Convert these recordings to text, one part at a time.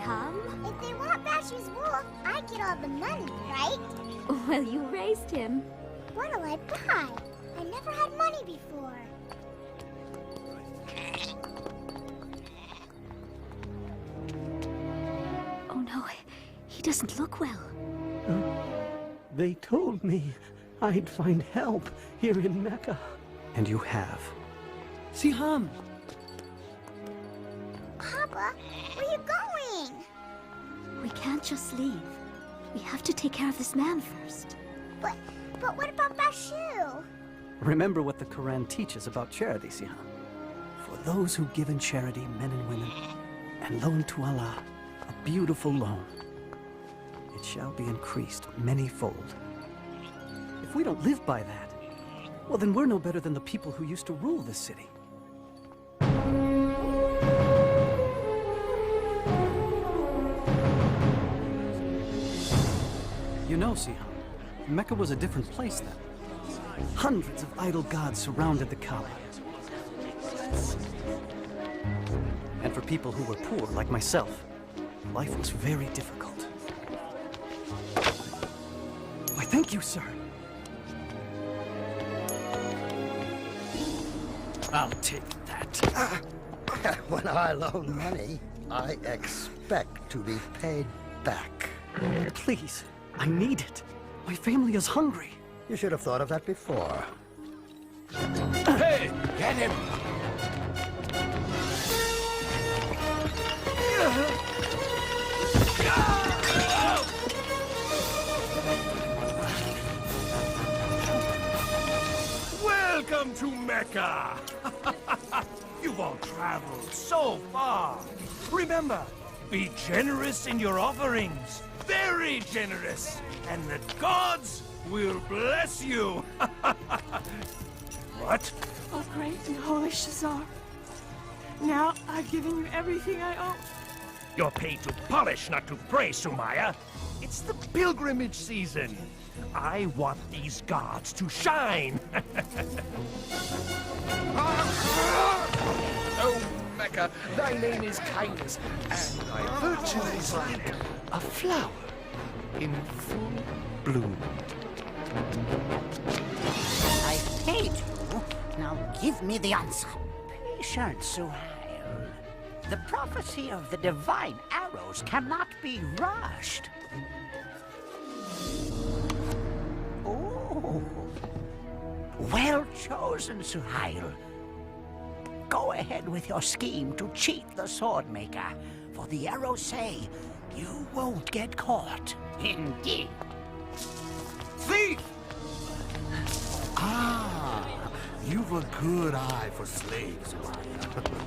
Siham. If they want Basher's wool, I get all the money, right? Well, you raised him. What'll I buy? I never had money before. Oh no, he doesn't look well. They told me I'd find help here in Mecca. And you have. Siham! Papa, where are you going? We can't just leave. We have to take care of this man first. But what about Bashu? Remember what the Quran teaches about charity, Siham. For those who give in charity, men and women, and loan to Allah, a beautiful loan, it shall be increased many-fold. If we don't live by that, well, then we're no better than the people who used to rule this city. You know, Siham, Mecca was a different place then. Hundreds of idol gods surrounded the Kaaba. And for people who were poor, like myself, life was very difficult. Why, thank you, sir. I'll take that. When I loan money, I expect to be paid back. Please, I need it. My family is hungry. You should have thought of that before. Hey, get him! Welcome to Mecca! You've all traveled so far. Remember, be generous in your offerings. Very generous. And the gods will bless you. What? Oh, great and holy Shazar. Now I've given you everything I owe. You're paid to polish, not to pray, Sumaya. It's the pilgrimage season. I want these gods to shine. Oh, Mecca, thy name is kindness, and thy virtue is like a flower in full bloom. I paid you. Now give me the answer. Patient, Suhail. The prophecy of the divine arrows cannot be rushed. Oh. Well chosen, Suhail. Go ahead with your scheme to cheat the swordmaker, for the arrows say you won't get caught. Indeed. Thief! Ah, you've a good eye for slaves, Maya.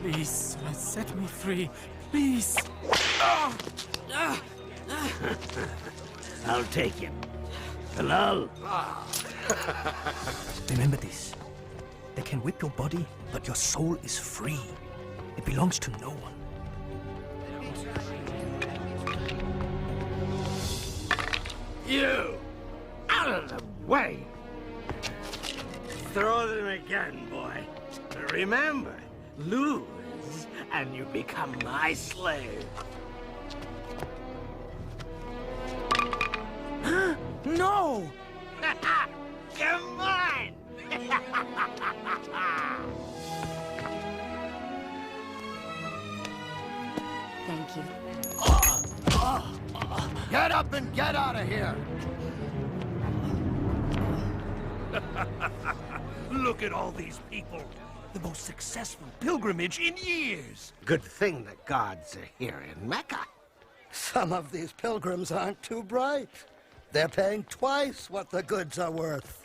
Please, set me free. Please. I'll take him. Halal. Remember this. They can whip your body, but your soul is free. It belongs to no one. You! Out of the way! Throw them again, boy. Remember, lose, and you become my slave. No! Come on! Thank you. Get up and get out of here! Look at all these people. The most successful pilgrimage in years. Good thing the gods are here in Mecca. Some of these pilgrims aren't too bright. They're paying twice what the goods are worth.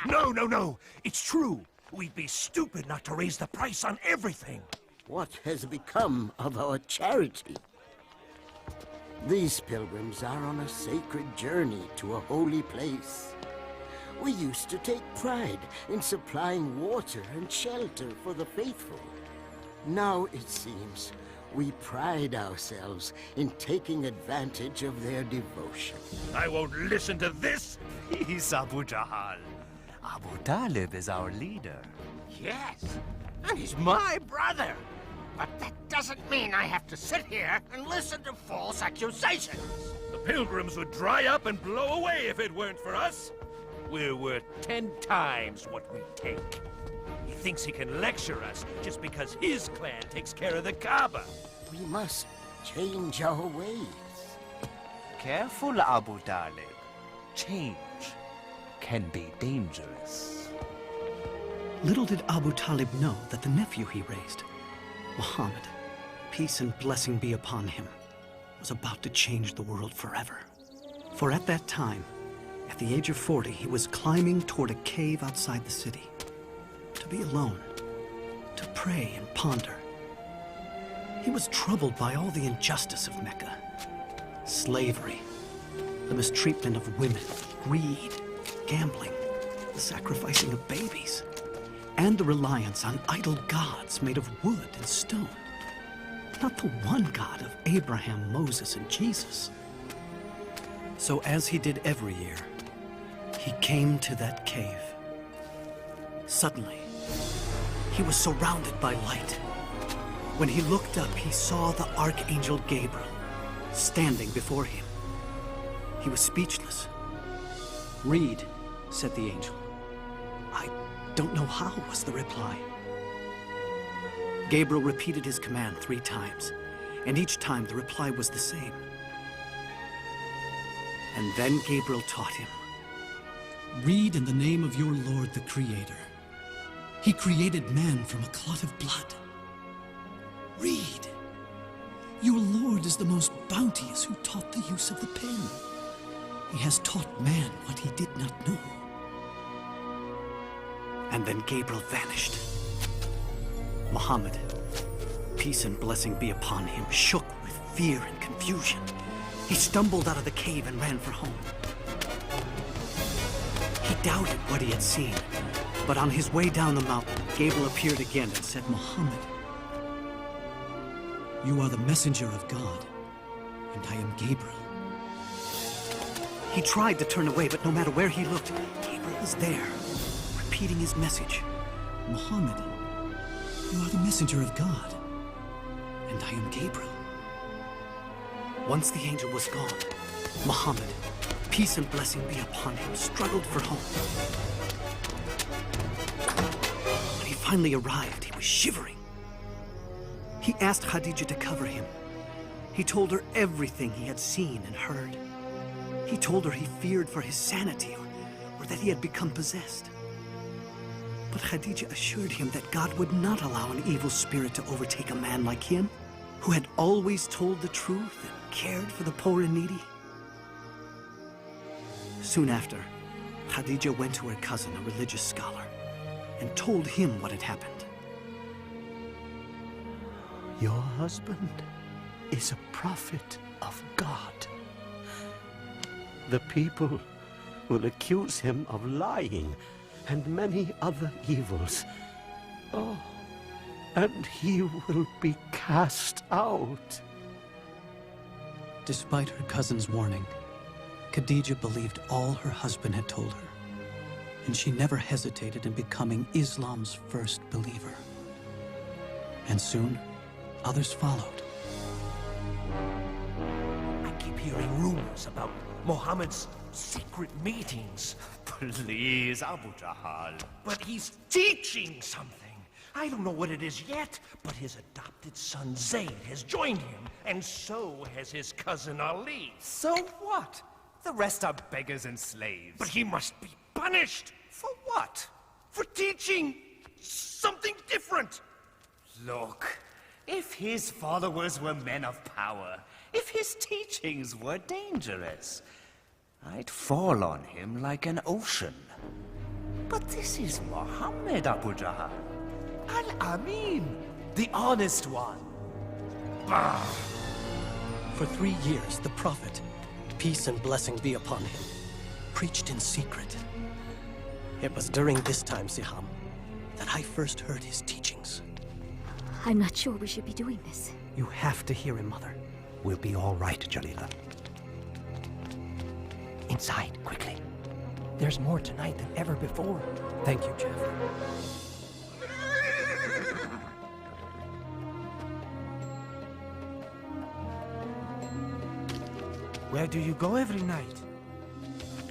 No. It's true. We'd be stupid not to raise the price on everything. What has become of our charity? These pilgrims are on a sacred journey to a holy place. We used to take pride in supplying water and shelter for the faithful. Now, it seems, we pride ourselves in taking advantage of their devotion. I won't listen to this. He's Abu Jahal. Abu Talib is our leader. Yes, and he's my brother. But that doesn't mean I have to sit here and listen to false accusations. The pilgrims would dry up and blow away if it weren't for us. We're worth 10 times what we take. He thinks he can lecture us just because his clan takes care of the Kaaba. We must change our ways. Careful, Abu Talib. Change can be dangerous. Little did Abu Talib know that the nephew he raised, Muhammad, peace and blessing be upon him, was about to change the world forever. For at that time, at the age of 40, he was climbing toward a cave outside the city, to be alone, to pray and ponder. He was troubled by all the injustice of Mecca. Slavery, the mistreatment of women, greed, gambling, the sacrificing of babies, and the reliance on idol gods made of wood and stone. Not the one God of Abraham, Moses, and Jesus. So as he did every year, he came to that cave. Suddenly, he was surrounded by light. When he looked up, he saw the Archangel Gabriel standing before him. He was speechless. "Read," said the angel. "I don't know how," was the reply. Gabriel repeated his command 3 times, and each time the reply was the same. And then Gabriel taught him, "Read in the name of your Lord the Creator. He created man from a clot of blood. Read. Your Lord is the most bounteous who taught the use of the pen. He has taught man what he did not know." And then Gabriel vanished. Muhammad, peace and blessing be upon him, shook with fear and confusion. He stumbled out of the cave and ran for home. He doubted what he had seen, but on his way down the mountain, Gabriel appeared again and said, "Muhammad, you are the messenger of God, and I am Gabriel." He tried to turn away, but no matter where he looked, Gabriel was there, repeating his message. "Muhammad, you are the messenger of God, and I am Gabriel." Once the angel was gone, Muhammad, peace and blessing be upon him, struggled for home. When he finally arrived, he was shivering. He asked Khadija to cover him. He told her everything he had seen and heard. He told her he feared for his sanity or that he had become possessed. But Khadija assured him that God would not allow an evil spirit to overtake a man like him, who had always told the truth and cared for the poor and needy. Soon after, Khadija went to her cousin, a religious scholar, and told him what had happened. "Your husband is a prophet of God. The people will accuse him of lying and many other evils. Oh, and he will be cast out." Despite her cousin's warning, Khadija believed all her husband had told her, and she never hesitated in becoming Islam's first believer. And soon, others followed. I keep hearing rumors about Muhammad's secret meetings. Please, Abu Jahal. But he's teaching something. I don't know what it is yet, but his adopted son Zayd has joined him, and so has his cousin Ali. So what? The rest are beggars and slaves. But he must be punished. For what? For teaching something different. Look, if his followers were men of power, if his teachings were dangerous, I'd fall on him like an ocean. But this is Muhammad, Abu Jahal. Al-Amin, the honest one. For 3 years, the Prophet, peace and blessing be upon him, preached in secret. It was during this time, Siham, that I first heard his teachings. I'm not sure we should be doing this. You have to hear him, Mother. We'll be all right, Jalila. Inside, quickly. There's more tonight than ever before. Thank you, Jeff. Where do you go every night?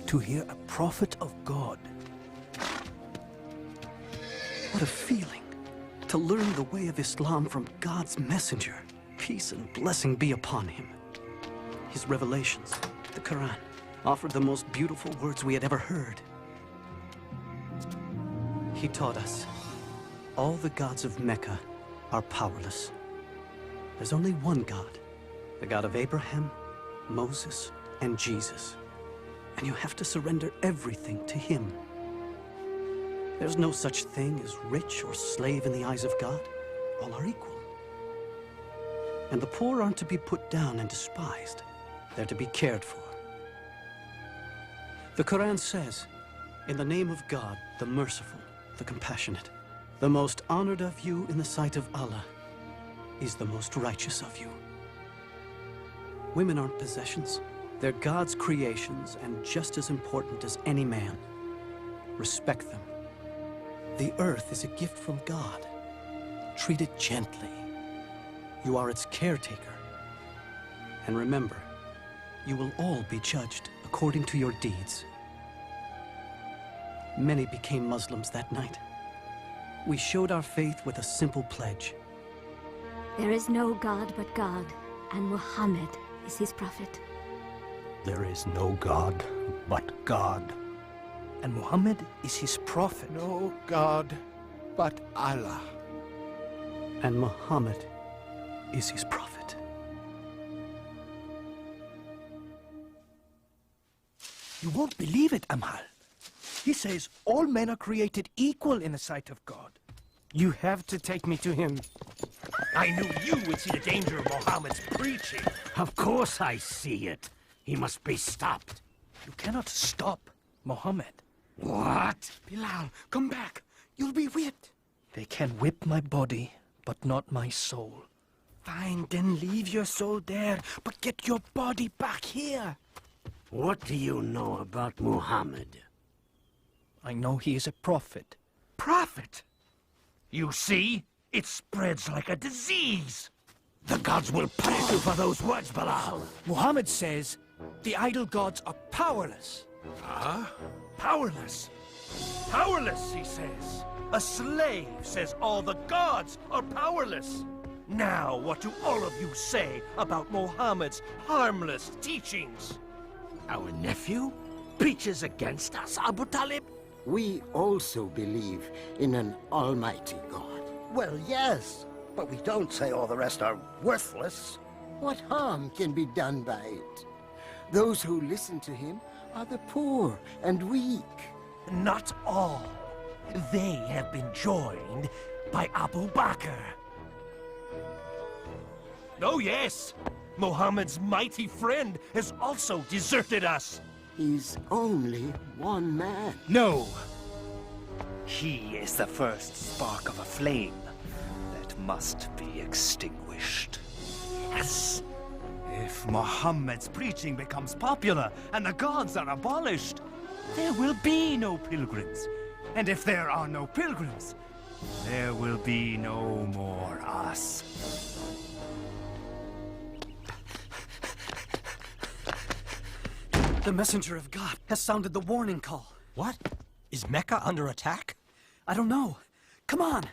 To hear a prophet of God. What a feeling to learn the way of Islam from God's messenger. Peace and blessing be upon him. His revelations, the Quran, offered the most beautiful words we had ever heard. He taught us all the gods of Mecca are powerless. There's only one God, the God of Abraham, Moses, and Jesus. And you have to surrender everything to him. There's no such thing as rich or slave in the eyes of God. All are equal. And the poor aren't to be put down and despised. They're to be cared for. The Quran says, in the name of God, the merciful, the compassionate, the most honored of you in the sight of Allah is the most righteous of you. Women aren't possessions. They're God's creations and just as important as any man. Respect them. The earth is a gift from God. Treat it gently. You are its caretaker. And remember, you will all be judged according to your deeds. Many became Muslims that night. We showed our faith with a simple pledge. There is no God but God, and Muhammad is his prophet. There is no God but God. And Muhammad is his prophet. No God but Allah. And Muhammad is his prophet. You won't believe it, Amal. He says all men are created equal in the sight of God. You have to take me to him. I knew you would see the danger of Muhammad's preaching. Of course I see it. He must be stopped. You cannot stop Muhammad. What? Bilal, come back. You'll be whipped. They can whip my body, but not my soul. Fine, then leave your soul there, but get your body back here. What do you know about Muhammad? I know he is a prophet. Prophet? You see? It spreads like a disease. The gods will punish you for those words, Bilal. Muhammad says the idol gods are powerless. Huh? Powerless. Powerless, he says. A slave says all the gods are powerless. Now, what do all of you say about Muhammad's harmless teachings? Our nephew preaches against us, Abu Talib? We also believe in an almighty God. Well, yes, but we don't say all the rest are worthless. What harm can be done by it? Those who listen to him are the poor and weak. Not all. They have been joined by Abu Bakr. Oh yes, Muhammad's mighty friend has also deserted us. He's only one man. No. He is the first spark of a flame that must be extinguished. Yes. If Muhammad's preaching becomes popular and the gods are abolished, there will be no pilgrims. And if there are no pilgrims, there will be no more us. The messenger of God has sounded the warning call. What? Is Mecca under attack? I don't know. Come on.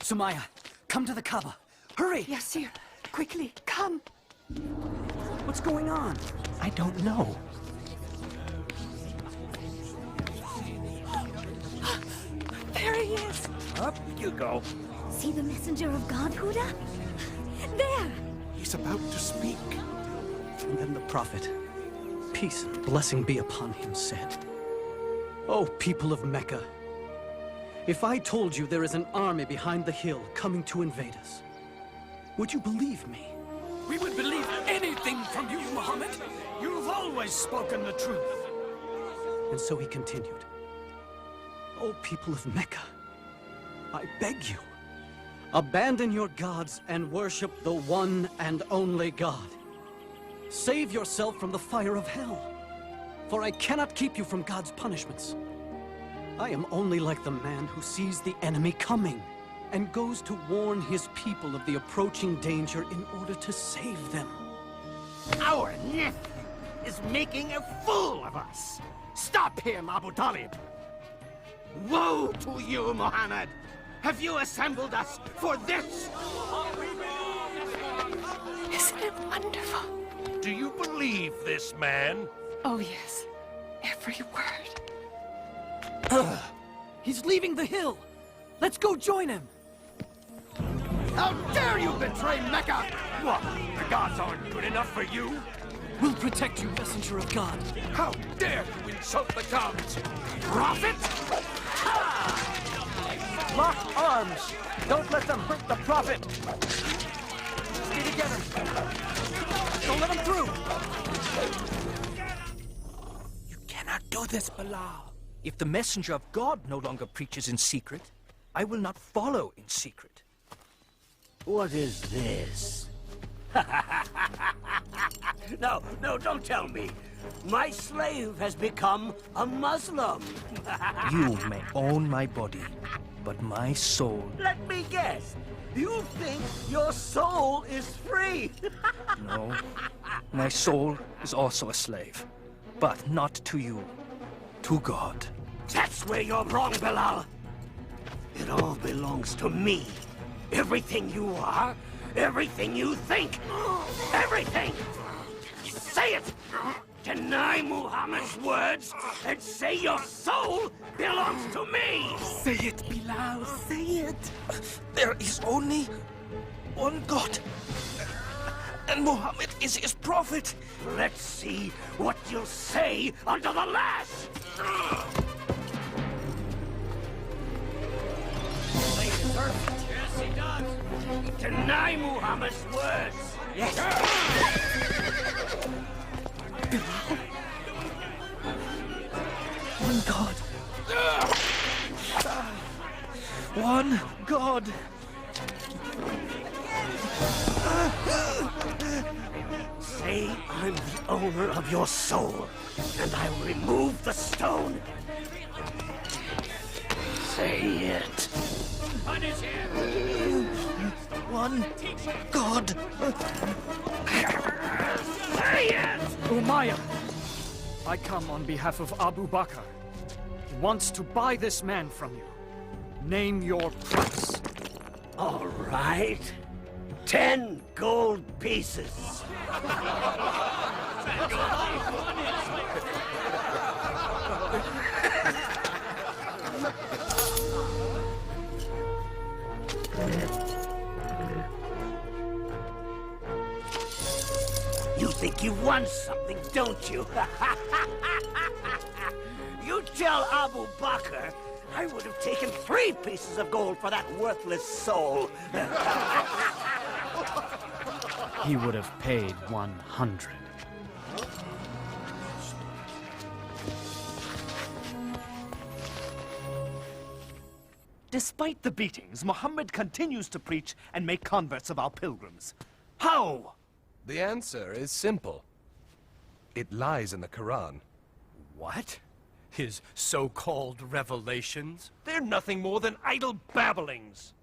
Sumaya, come to the Kaaba. Hurry! Yes, sir. Quickly, come. What's going on? I don't know. There he is. Up you go. See the messenger of God, Huda? There! He's about to speak. And then the prophet, peace and blessing be upon him, said, "O people of Mecca, if I told you there is an army behind the hill coming to invade us, would you believe me?" We would believe anything from you, Muhammad. You've always spoken the truth. And so he continued, "O people of Mecca, I beg you, abandon your gods and worship the one and only God. Save yourself from the fire of hell, for I cannot keep you from God's punishments. I am only like the man who sees the enemy coming and goes to warn his people of the approaching danger in order to save them. Our nephew is making a fool of us. Stop him, Abu Talib. Woe to you, Muhammad. Have you assembled us for this? Isn't it wonderful? Do you believe this man? Oh, yes. Every word. He's leaving the hill. Let's go join him. How dare you betray Mecca? What? The gods aren't good enough for you? We'll protect you, messenger of God. How dare you insult the gods? Prophet? Lock arms. Don't let them hurt the prophet. Stay together. Don't let them through. You cannot do this, Bilal. If the messenger of God no longer preaches in secret, I will not follow in secret. What is this? No, don't tell me. My slave has become a Muslim. You may own my body, but my soul... Let me guess. You think your soul is free? No. My soul is also a slave, but not to you. To God. That's where you're wrong, Bilal. It all belongs to me. Everything you are, everything you think, everything! Say it! Deny Muhammad's words and say your soul belongs to me! Say it, Bilal, say it. There is only one God, and Muhammad is his prophet. Let's see what you'll say under the lash! Yes, he does. Deny Muhammad's words. Yes. One God. One God. Say I'm the owner of your soul, and I will remove the stone. Say it. One God. Say it! Umayyah, I come on behalf of Abu Bakr. He wants to buy this man from you. Name your price. All right. 10 gold pieces. You think you won something, don't you? You tell Abu Bakr I would have taken 3 pieces of gold for that worthless soul. He would have paid 100. Despite the beatings, Muhammad continues to preach and make converts of our pilgrims. How? The answer is simple. It lies in the Quran. What? His so-called revelations? They're nothing more than idle babblings.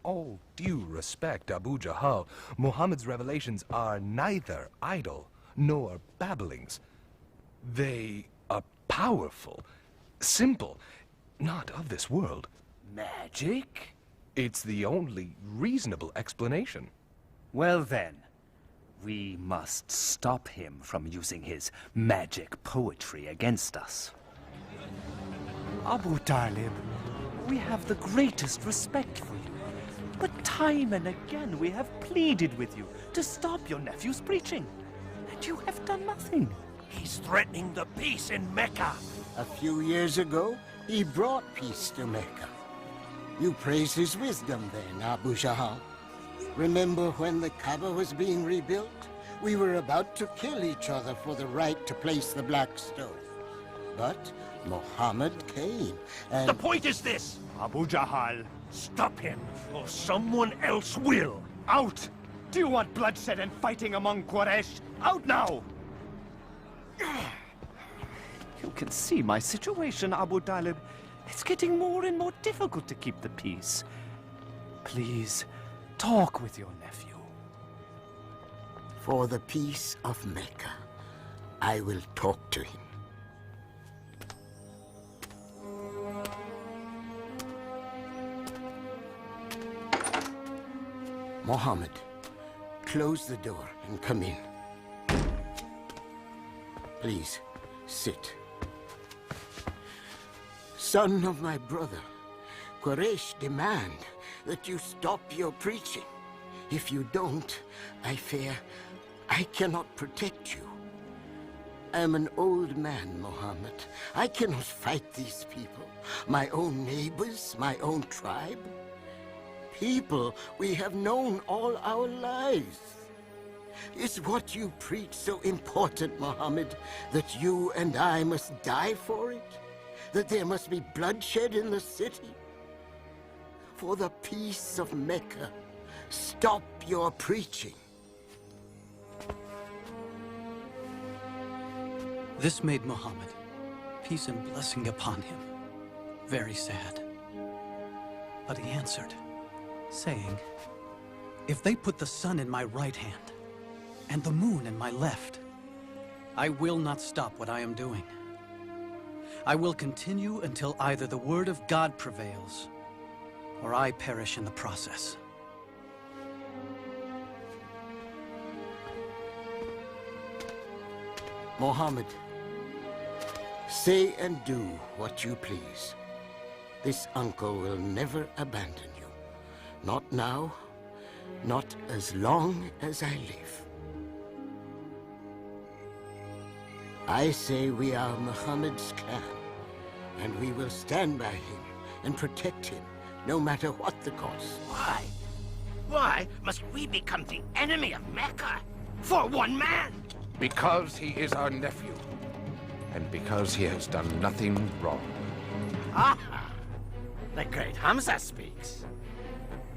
All due respect, Abu Jahal, Muhammad's revelations are neither idle nor babblings. They are powerful, simple, not of this world. Magic? It's the only reasonable explanation. Well then, we must stop him from using his magic poetry against us. Abu Talib, we have the greatest respect for you. But time and again we have pleaded with you to stop your nephew's preaching. And you have done nothing. He's threatening the peace in Mecca. A few years ago, he brought peace to Mecca. You praise his wisdom then, Abu Jahal. Remember when the Kaaba was being rebuilt? We were about to kill each other for the right to place the black stone. But Muhammad came, and... The point is this, Abu Jahal. Stop him, or someone else will. Out! Do you want bloodshed and fighting among Quraysh? Out now! You can see my situation, Abu Talib. It's getting more and more difficult to keep the peace. Please, talk with your nephew. For the peace of Mecca, I will talk to him. Muhammad, close the door and come in. Please, sit. Son of my brother, Quraysh demand that you stop your preaching. If you don't, I fear I cannot protect you. I am an old man, Muhammad. I cannot fight these people, my own neighbors, my own tribe. People we have known all our lives. Is what you preach so important, Muhammad, that you and I must die for it? That there must be bloodshed in the city? For the peace of Mecca, stop your preaching. This made Muhammad, peace and blessing upon him, very sad. But he answered, saying, "If they put the sun in my right hand and the moon in my left, I will not stop what I am doing. I will continue until either the word of God prevails or I perish in the process." Muhammad, say and do what you please. This uncle will never abandon you. Not now, not as long as I live. I say we are Muhammad's clan, and we will stand by him and protect him, no matter what the cost. Why? Why must we become the enemy of Mecca? For one man? Because he is our nephew, and because he has done nothing wrong. Aha! The great Hamza speaks.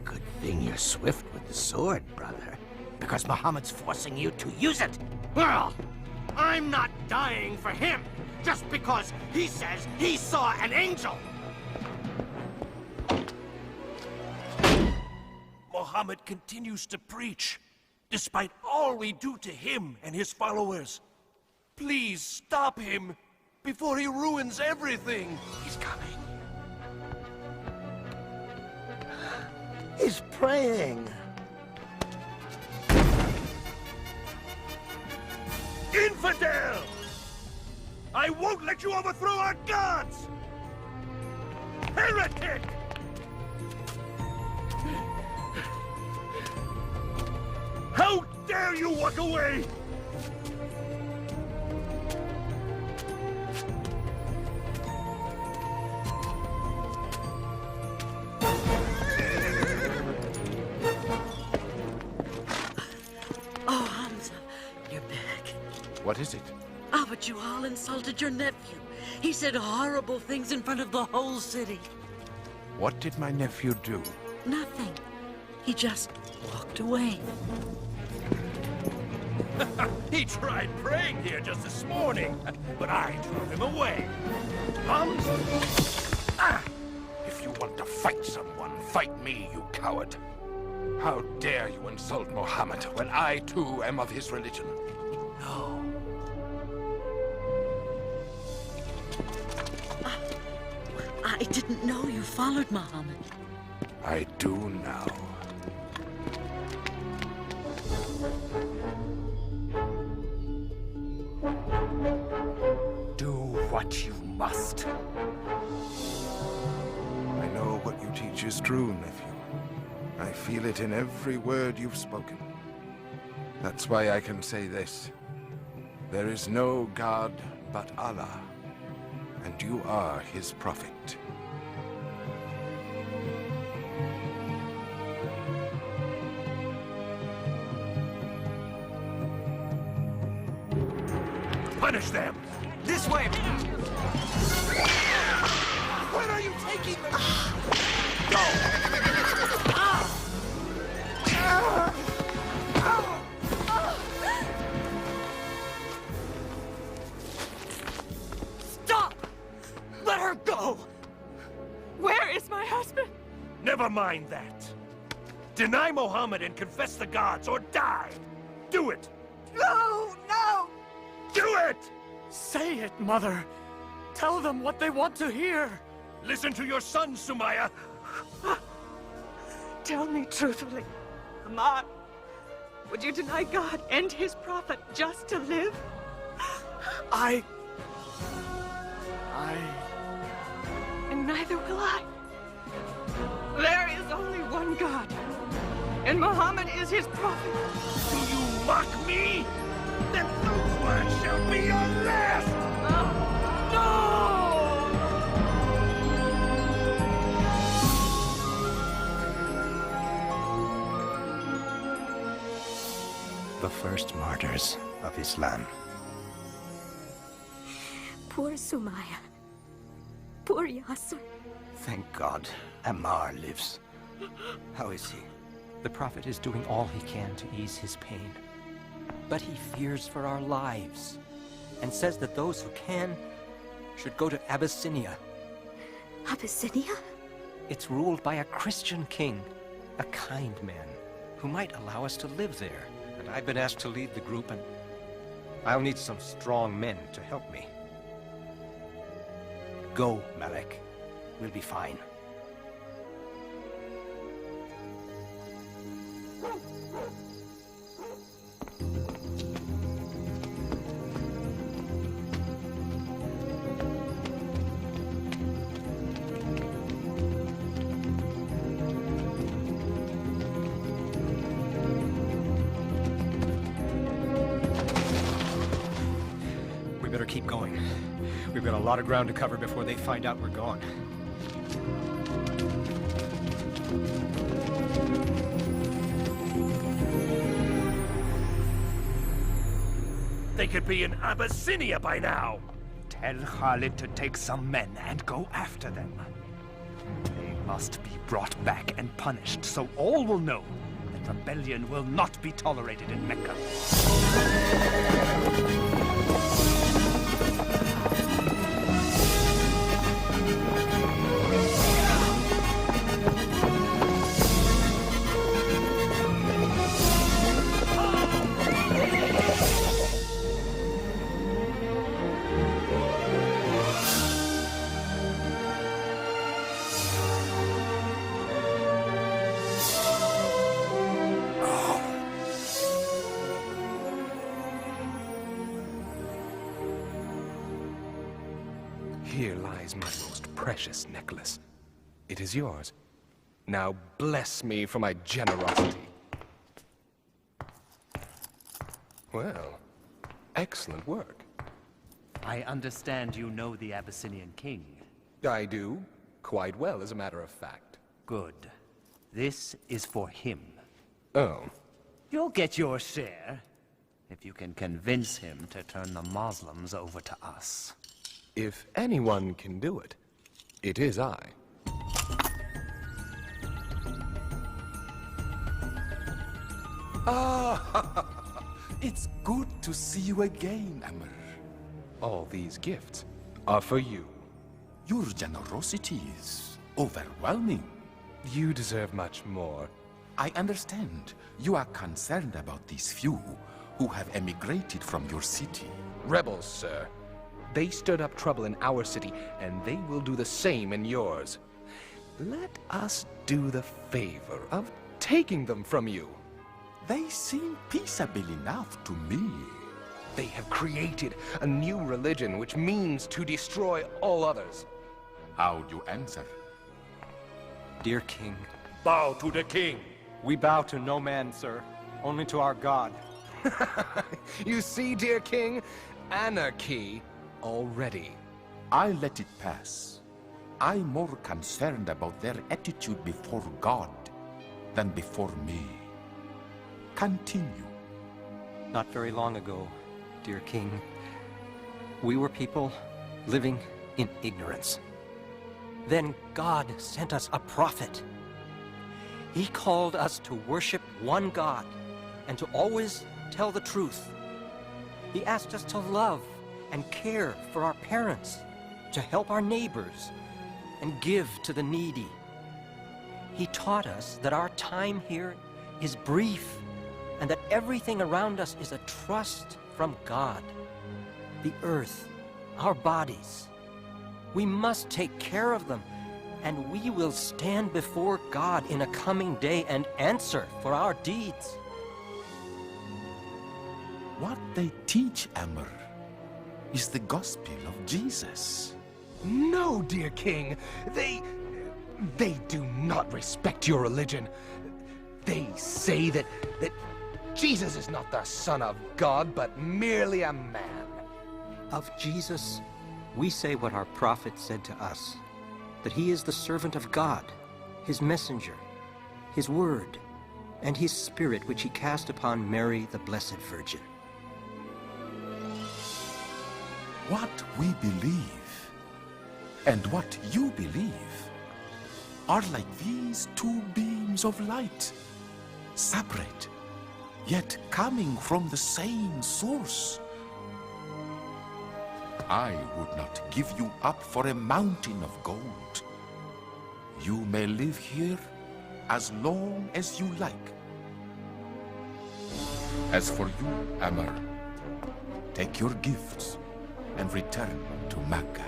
Good thing you're swift with the sword, brother, because Muhammad's forcing you to use it. Well, I'm not dying for him just because he says he saw an angel. Muhammad continues to preach, despite all we do to him and his followers. Please stop him before he ruins everything. He's coming. He's praying. Infidel! I won't let you overthrow our gods! Heretic! How dare you walk away! Oh, Hamza, you're back. What is it? Oh, but you all insulted your nephew. He said horrible things in front of the whole city. What did my nephew do? Nothing. He just walked away. He tried praying here just this morning, but I drove him away. If you want to fight someone, fight me, you coward. How dare you insult Muhammad when I, too, am of his religion? No. I didn't know you followed Muhammad. I do now. Do what you must. I know what you teach is true, nephew. I feel it in every word you've spoken. That's why I can say this. There is no God but Allah, and you are his prophet. Punish them! This way! Where are you taking them? Stop! Let her go! Where is my husband? Never mind that. Deny Muhammad and confess the gods, or die! Do it! it! Say it, Mother. Tell them what they want to hear. Listen to your son, Sumaya. Tell me truthfully, Amar, would you deny God and his prophet just to live? And neither will I. There is only one God, and Muhammad is his prophet. Do you mock me? Then those words shall be your last! No! The first martyrs of Islam. Poor Sumaya. Poor Yasser. Thank God, Ammar lives. How is he? The Prophet is doing all he can to ease his pain. But he fears for our lives, and says that those who can should go to Abyssinia. Abyssinia? It's ruled by a Christian king, a kind man, who might allow us to live there. And I've been asked to lead the group, and I'll need some strong men to help me. Go, Malik. We'll be fine. We better keep going. We've got a lot of ground to cover before they find out we're gone. They could be in Abyssinia by now. Tell Khalid to take some men and go after them. They must be brought back and punished, so all will know that rebellion will not be tolerated in Mecca. Here lies my most precious necklace. It is yours. Now bless me for my generosity. Well, excellent work. I understand you know the Abyssinian king. I do. Quite well, as a matter of fact. Good. This is for him. Oh. You'll get your share, if you can convince him to turn the Muslims over to us. If anyone can do it, it is I. Ah, it's good to see you again, Amr. All these gifts are for you. Your generosity is overwhelming. You deserve much more. I understand. You are concerned about these few who have emigrated from your city. Rebels, sir. They stirred up trouble in our city, and they will do the same in yours. Let us do the favor of taking them from you. They seem peaceable enough to me. They have created a new religion which means to destroy all others. How do you answer? Dear King. Bow to the king. We bow to no man, sir. Only to our God. You see, dear King? Anarchy already. I let it pass. I'm more concerned about their attitude before God than before me. Continue. Not very long ago, dear King, we were people living in ignorance. Then God sent us a prophet. He called us to worship one God and to always tell the truth. He asked us to love and care for our parents, to help our neighbors, and give to the needy. He taught us that our time here is brief, and that everything around us is a trust from God. the earth, our bodies. We must take care of them, and we will stand before God in a coming day and answer for our deeds. What they teach, Amr, is the gospel of Jesus. No, dear king. They do not respect your religion. They say that Jesus is not the Son of God, but merely a man. Of Jesus, we say what our prophet said to us, that he is the servant of God, his messenger, his word, and his spirit which he cast upon Mary, the Blessed Virgin. What we believe and what you believe are like these two beams of light, separate, yet coming from the same source. I would not give you up for a mountain of gold. You may live here as long as you like. As for you, Amr, take your gifts and return to Mecca.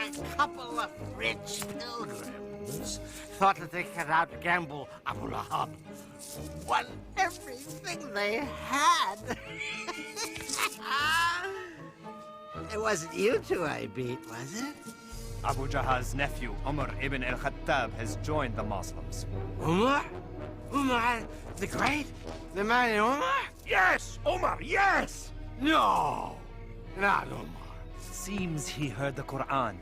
A couple of rich pilgrims thought that they could outgamble Abu Lahab. Won everything they had. It wasn't you two I beat, was it? Abu Jahal's nephew, Umar ibn al-Khattab, has joined the Muslims. Umar? Umar the Great? The mighty Umar? Yes, Omar, yes! No, not Umar. Seems he heard the Quran.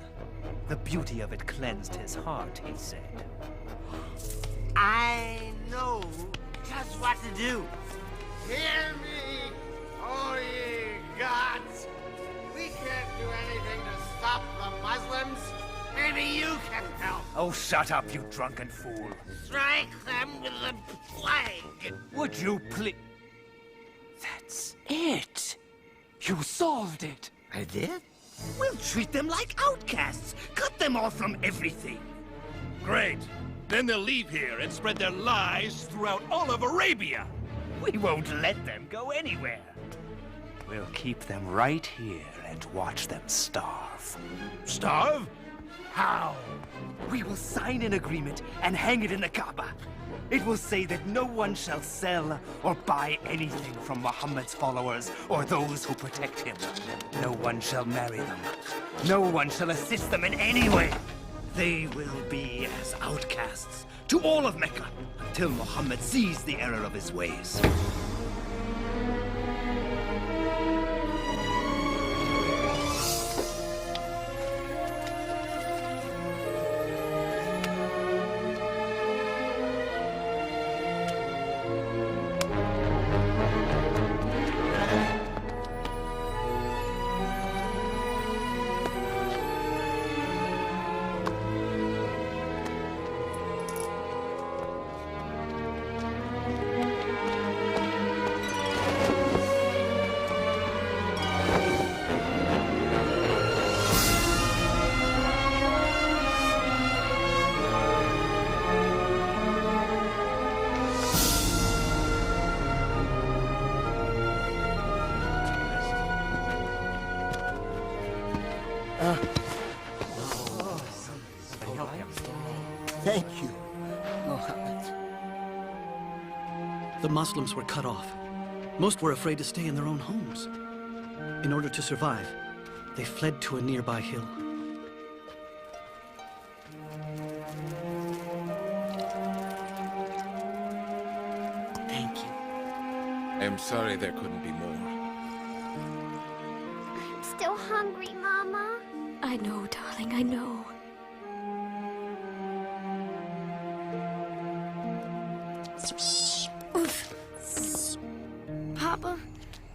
The beauty of it cleansed his heart, he said. I know just what to do. Hear me, O ye gods. We can't do anything to stop the Muslims. Maybe you can help. Oh, shut up, you drunken fool. Strike them with the plague. Would you please? That's it. You solved it. I did? We'll treat them like outcasts. Cut them off from everything. Great. Then they'll leave here and spread their lies throughout all of Arabia. We won't let them go anywhere. We'll keep them right here and watch them starve. Starve? How? We will sign an agreement and hang it in the Kaaba. It will say that no one shall sell or buy anything from Muhammad's followers or those who protect him. No one shall marry them. No one shall assist them in any way. They will be as outcasts to all of Mecca until Muhammad sees the error of his ways. Thank you, Mohammed. The Muslims were cut off. Most were afraid to stay in their own homes. In order to survive, they fled to a nearby hill. Thank you. I'm sorry there couldn't be more. I'm still hungry, Mama. I know, darling, I know. Papa,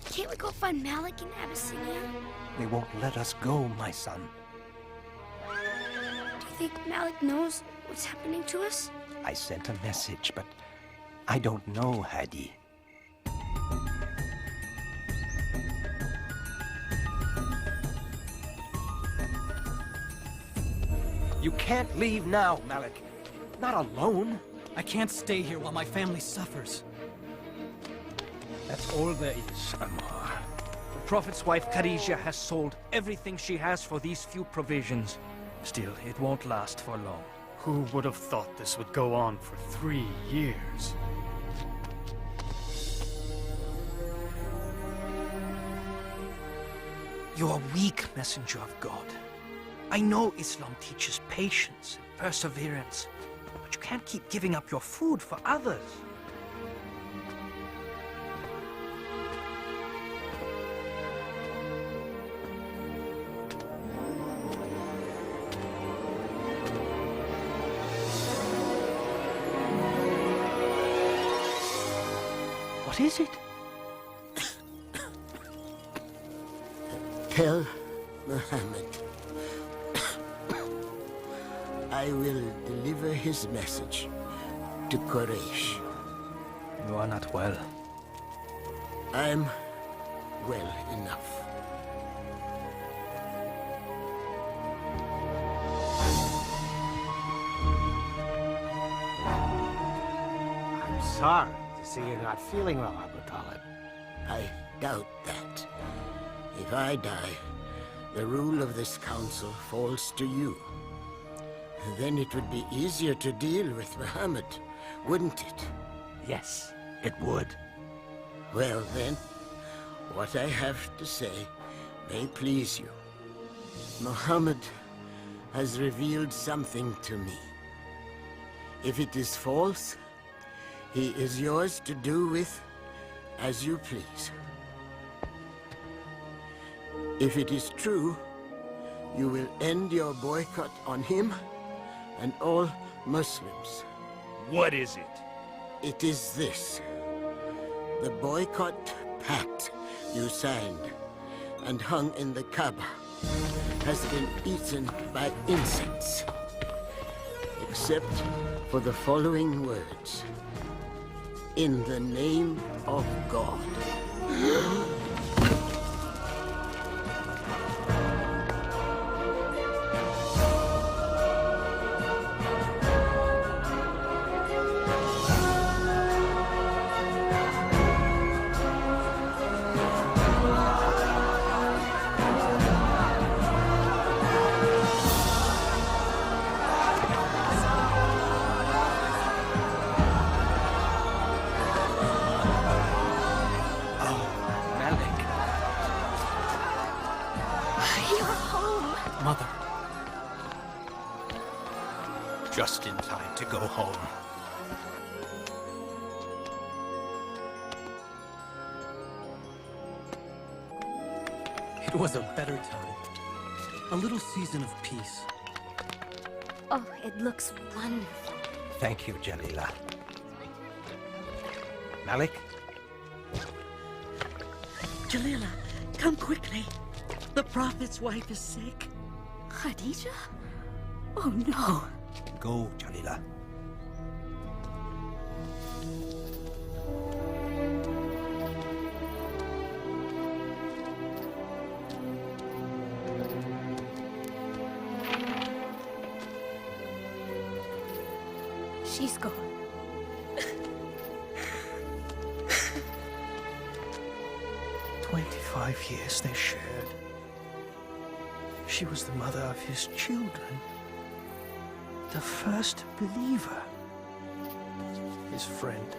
can't we go find Malik in Abyssinia? They won't let us go, my son. Do you think Malik knows what's happening to us? I sent a message, but I don't know, Hadi. You can't leave now, Malik. Not alone. I can't stay here while my family suffers. That's all there is, Ammar. The Prophet's wife, Khadija, has sold everything she has for these few provisions. Still, it won't last for long. Who would have thought this would go on for 3 years? You're a weak messenger of God. I know Islam teaches patience and perseverance, but you can't keep giving up your food for others. What is it? Tell Muhammad I will deliver his message to Quraysh. You are not well. I'm well enough. I'm sorry to see you're not feeling well, Abu Talib. I doubt that. If I die, the rule of this council falls to you. Then it would be easier to deal with Muhammad, wouldn't it? Yes, it would. Well then, what I have to say may please you. Muhammad has revealed something to me. If it is false, he is yours to do with as you please. If it is true, you will end your boycott on him and all Muslims. What is it? It is this. The boycott pact you signed and hung in the Kaaba has been eaten by insects. Except for the following words. In the name of God. Mother. Just in time to go home. It was a better time. A little season of peace. Oh, it looks wonderful. Thank you, Jalila. Malik? Jalila, come quickly. The Prophet's wife is sick. Khadija? Oh no. Go, Jalila. She's gone. Years they shared. She was the mother of his children, the first believer, his friend.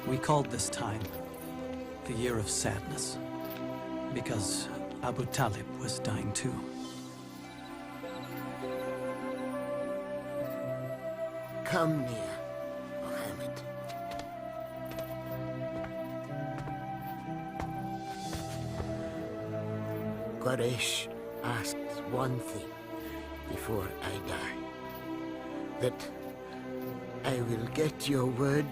We called this time the Year of Sadness, because Abu Talib was dying too. Come near, Muhammad. Quraysh asks one thing before I die. That I will get your word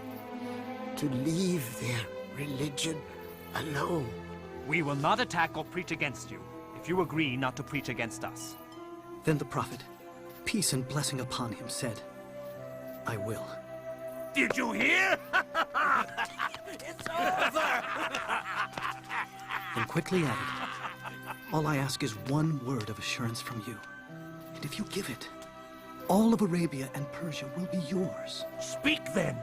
to leave their religion alone. We will not attack or preach against you, if you agree not to preach against us. Then the Prophet, peace and blessing upon him, said, I will. Did you hear? It's over! In quickly at it. All I ask is one word of assurance from you. And if you give it, all of Arabia and Persia will be yours. Speak then!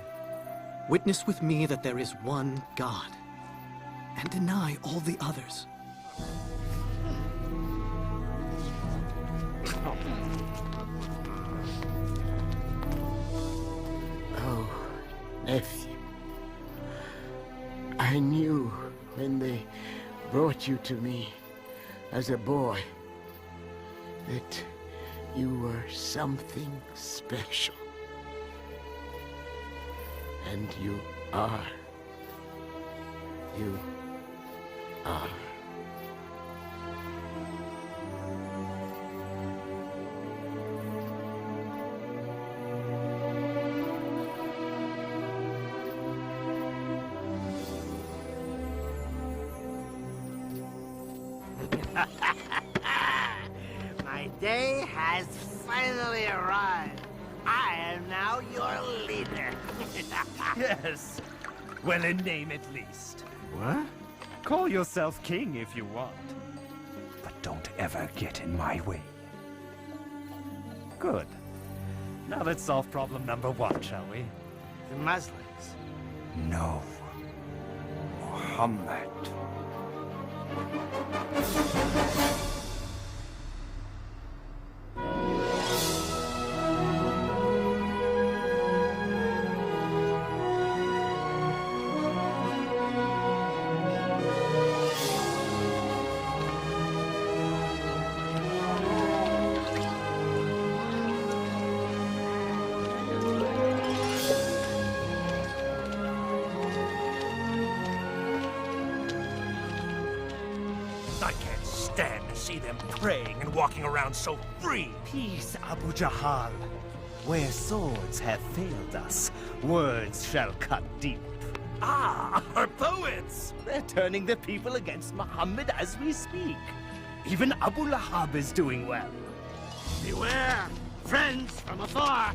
Witness with me that there is one God, and deny all the others. Oh, nephew. I knew when they brought you to me as a boy that you were something special. And you are. You are. My day has finally arrived. I am now your leader. Yes. Well, in name at least. What? Call yourself king if you want. But don't ever get in my way. Good. Now let's solve problem number 1, shall we? The Muslims. No. Muhammad. I can't stand to see them praying and walking around so free. Peace, Abu Jahal. Where swords have failed us, words shall cut deep. Ah, our poets! They're turning the people against Muhammad as we speak. Even Abu Lahab is doing well. Beware, friends from afar.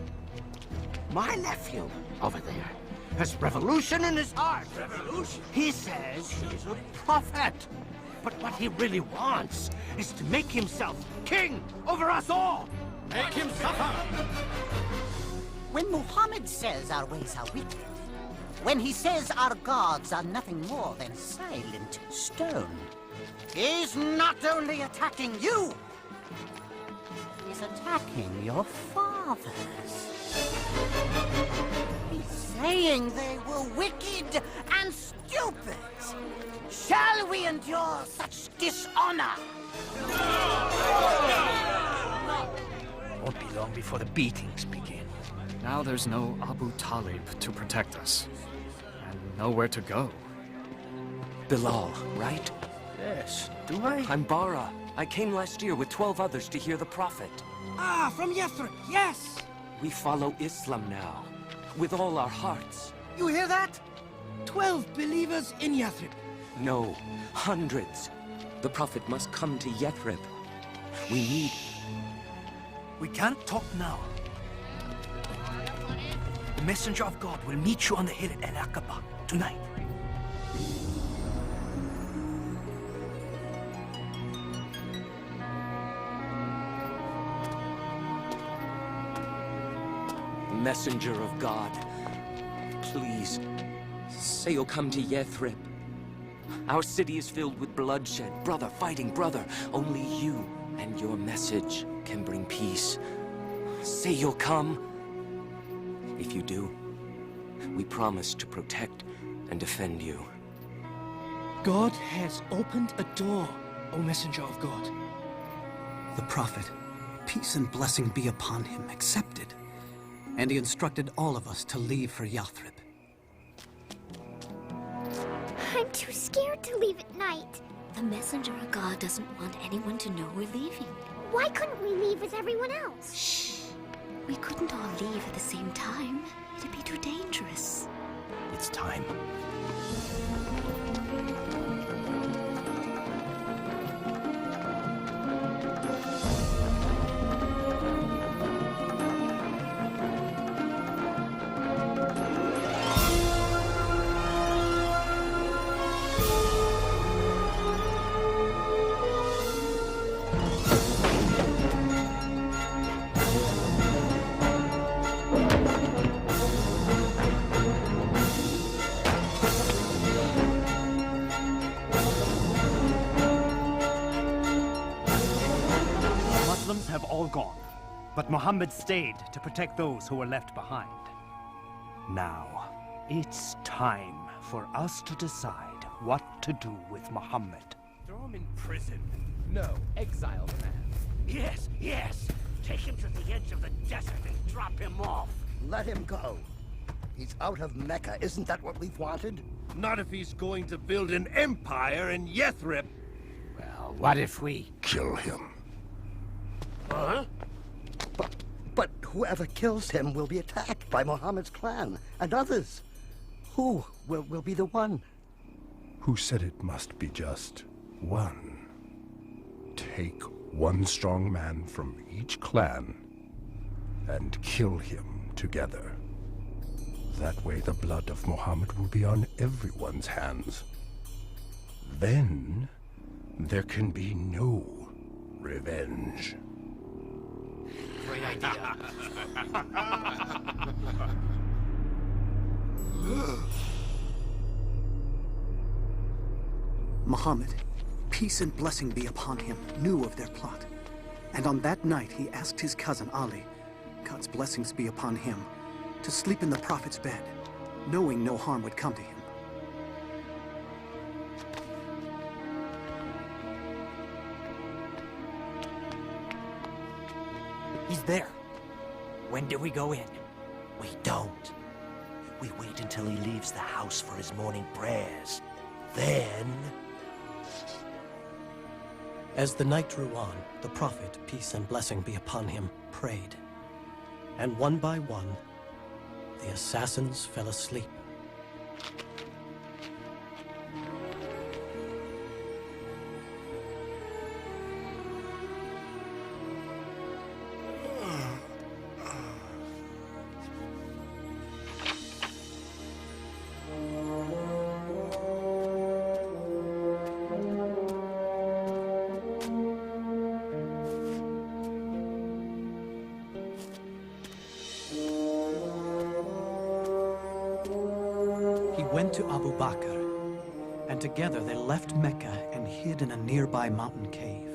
My nephew over there has revolution in his heart. Revolution? He says he's a prophet. But what he really wants is to make himself king over us all. Make him suffer. When Muhammad says our ways are wicked, when he says our gods are nothing more than silent stone, He's not only attacking you, he's attacking your fathers. he's saying they were wicked and stupid. Shall we endure such dishonor? Won't be long before the beatings begin. Now there's no Abu Talib to protect us, and nowhere to go. Bilal, right? Yes, do I? I'm Bara. I came last year with 12 others to hear the Prophet. Ah, from Yathrib, yes! We follow Islam now, with all our hearts. You hear that? 12 believers in Yathrib. No, hundreds. The Prophet must come to Yathrib. We need... We can't talk now. The messenger of God will meet you on the hill at Al-Aqaba tonight. Messenger of God, please, say you'll come to Yathrib. Our city is filled with bloodshed, brother fighting brother. Only you and your message can bring peace. Say you'll come. If you do, we promise to protect and defend you. God has opened a door, O messenger of God. The Prophet, peace and blessing be upon him, accepted. And he instructed all of us to leave for Yathrib. I'm too scared to leave at night. The messenger of God doesn't want anyone to know we're leaving. Why couldn't we leave with everyone else? Shh. We couldn't all leave at the same time. It'd be too dangerous. It's time. all gone. But Muhammad stayed to protect those who were left behind. Now, it's time for us to decide what to do with Muhammad. Throw him in prison. No, exile the man. Yes, yes. Take him to the edge of the desert and drop him off. Let him go. He's out of Mecca. Isn't that what we've wanted? Not if he's going to build an empire in Yathrib. Well, what if we kill him? Huh? But whoever kills him will be attacked by Muhammad's clan and others. Who will be the one? Who said it must be just one? Take one strong man from each clan and kill him together. That way the blood of Muhammad will be on everyone's hands. Then there can be no revenge. Great idea. Muhammad, peace and blessing be upon him, knew of their plot. And on that night he asked his cousin Ali, God's blessings be upon him, to sleep in the Prophet's bed, knowing no harm would come to him. He's there. When do we go in? We don't. We wait until he leaves the house for his morning prayers. Then... As the night drew on, the Prophet, peace and blessing be upon him, prayed. And one by one, the assassins fell asleep. Went to Abu Bakr, and together they left Mecca and hid in a nearby mountain cave.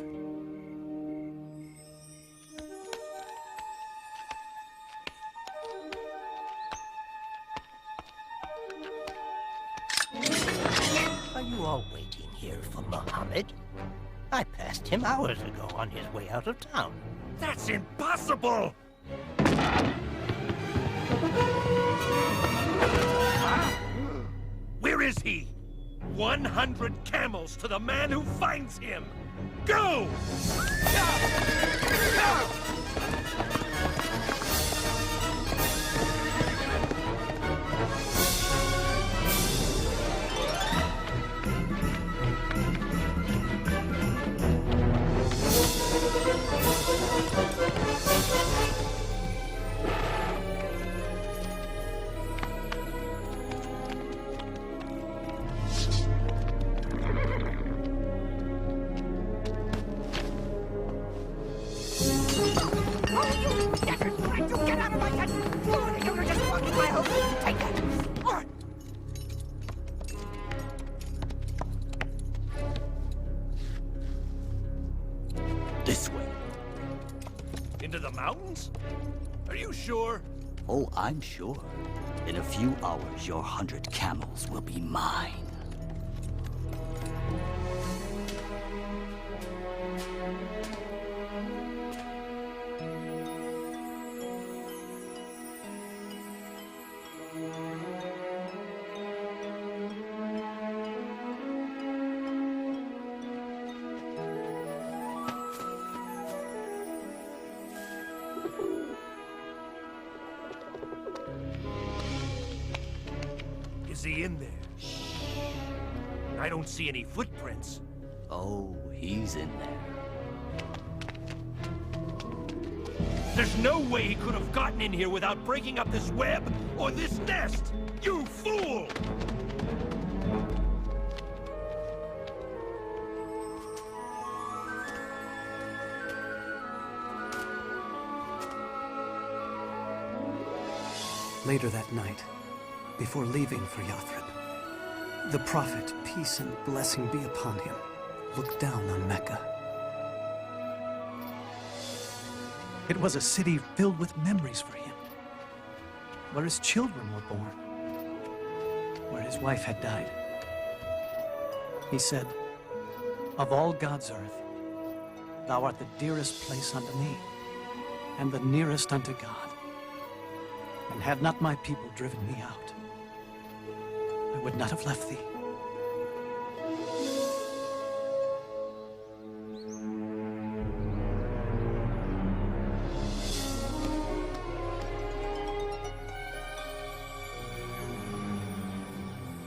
Are you all waiting here for Muhammad? I passed him hours ago on his way out of town. That's impossible! Where is he? 100 camels to the man who finds him! Go! This way. Into the mountains? Are you sure? Oh, I'm sure. In a few hours, your 100 camels will be mine. Is he in there? I don't see any footprints. Oh, he's in there. There's no way he could have gotten in here without breaking up this web or this nest! You fool! Later that night, before leaving for Yathrib, the Prophet, peace and blessing be upon him, looked down on Mecca. It was a city filled with memories for him, where his children were born, where his wife had died. He said, "Of all God's earth, thou art the dearest place unto me, and the nearest unto God. And had not my people driven me out, I would not have left thee."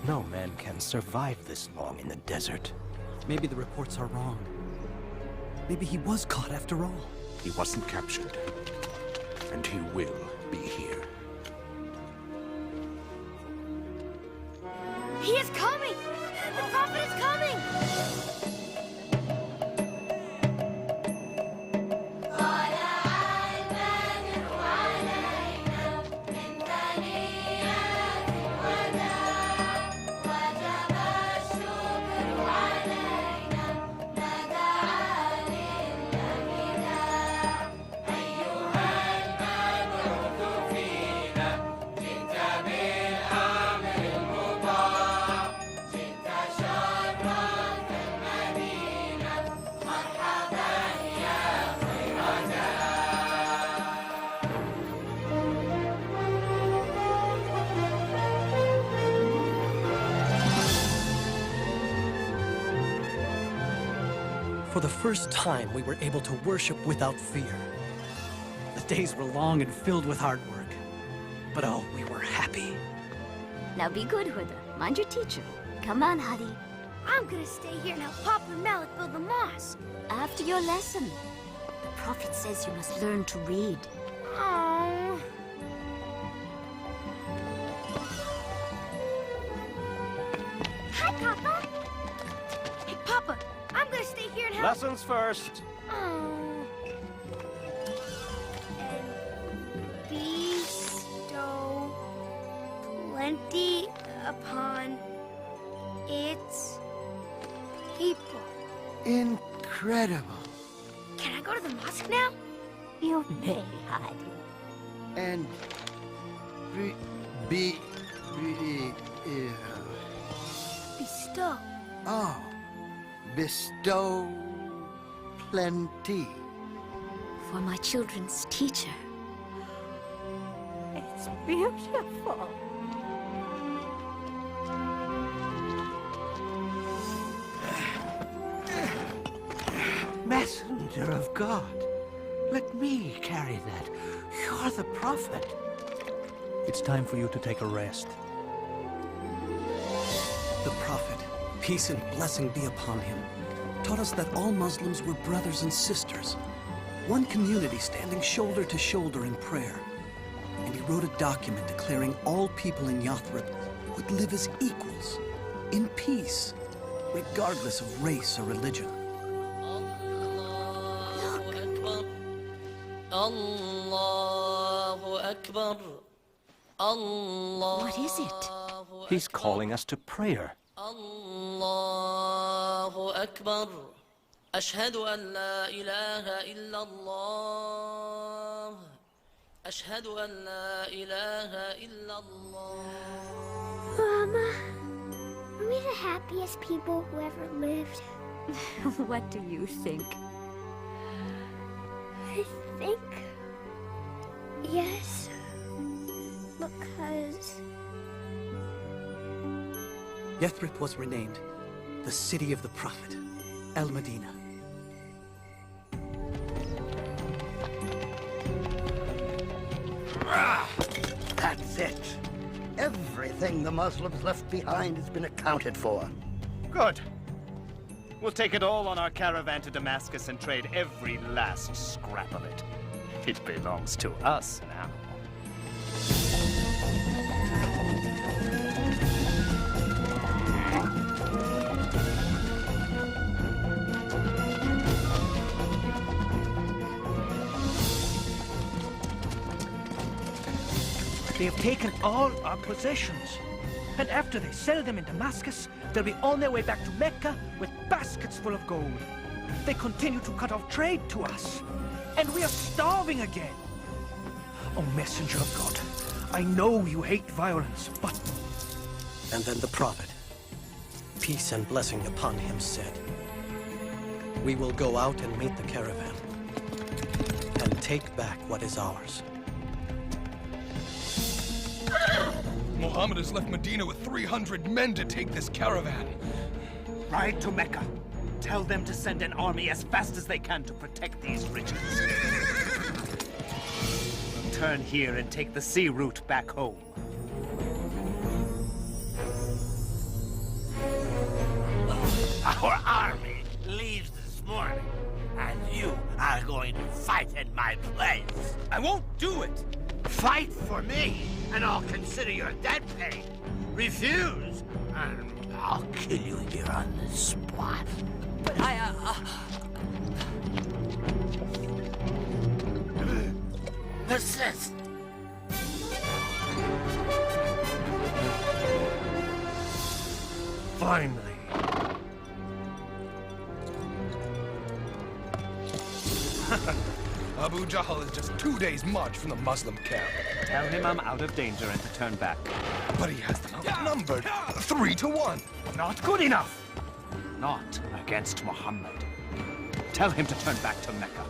No man can survive this long in the desert. Maybe the reports are wrong. Maybe he was caught after all. He wasn't captured, and he will be here. He is coming! The prophet is coming! For the first time, we were able to worship without fear. The days were long and filled with hard work. But oh, we were happy. Now be good, Huda. Mind your teacher. Come on, Hadi. I'm gonna stay here and help Papa and Malik build the mosque. After your lesson. The prophet says you must learn to read. Oh. Hi, Papa. Hey, Papa. I'm gonna stay here and help. Lessons first. Oh. And bestow plenty upon its people. Incredible. Can I go to the mosque now? You may, Hadi. And Bestow. Oh, bestow plenty. For my children's teacher. It's beautiful. Messenger of God, let me carry that. You're the prophet. It's time for you to take a rest. The prophet, peace and blessing be upon him, taught us that all Muslims were brothers and sisters, one community standing shoulder to shoulder in prayer. And he wrote a document declaring all people in Yathrib would live as equals, in peace, regardless of race or religion. Allahu Akbar. Allah. What is it? He's calling us to prayer. Allahu Akbar. Ashhadu an la ilaha illallah. Ashhadu an la ilaha illallah. Mama, are we the happiest people who ever lived? What do you think? I think yes, because Yathrib was renamed the city of the prophet, Al-Medina. That's it. Everything the Muslims left behind has been accounted for. Good. We'll take it all on our caravan to Damascus and trade every last scrap of it. It belongs to us now. They have taken all our possessions. And after they sell them in Damascus, they'll be on their way back to Mecca with baskets full of gold. They continue to cut off trade to us. And we are starving again. Oh, messenger of God, I know you hate violence, but... And then the prophet, peace and blessing upon him, said, "We will go out and meet the caravan and take back what is ours." Muhammad has left Medina with 300 men to take this caravan. Ride to Mecca. Tell them to send an army as fast as they can to protect these riches. Turn here and take the sea route back home. Our army leaves this morning, and you are going to fight in my place. I won't do it! Fight for me, and I'll consider your debt paid. Refuse, and I'll kill you here on the spot. But Persist. Finally. Abu Jahl is just 2 days' march from the Muslim camp. Tell him I'm out of danger and to turn back. But he has them outnumbered 3 to 1. Not good enough. Not against Muhammad. Tell him to turn back to Mecca.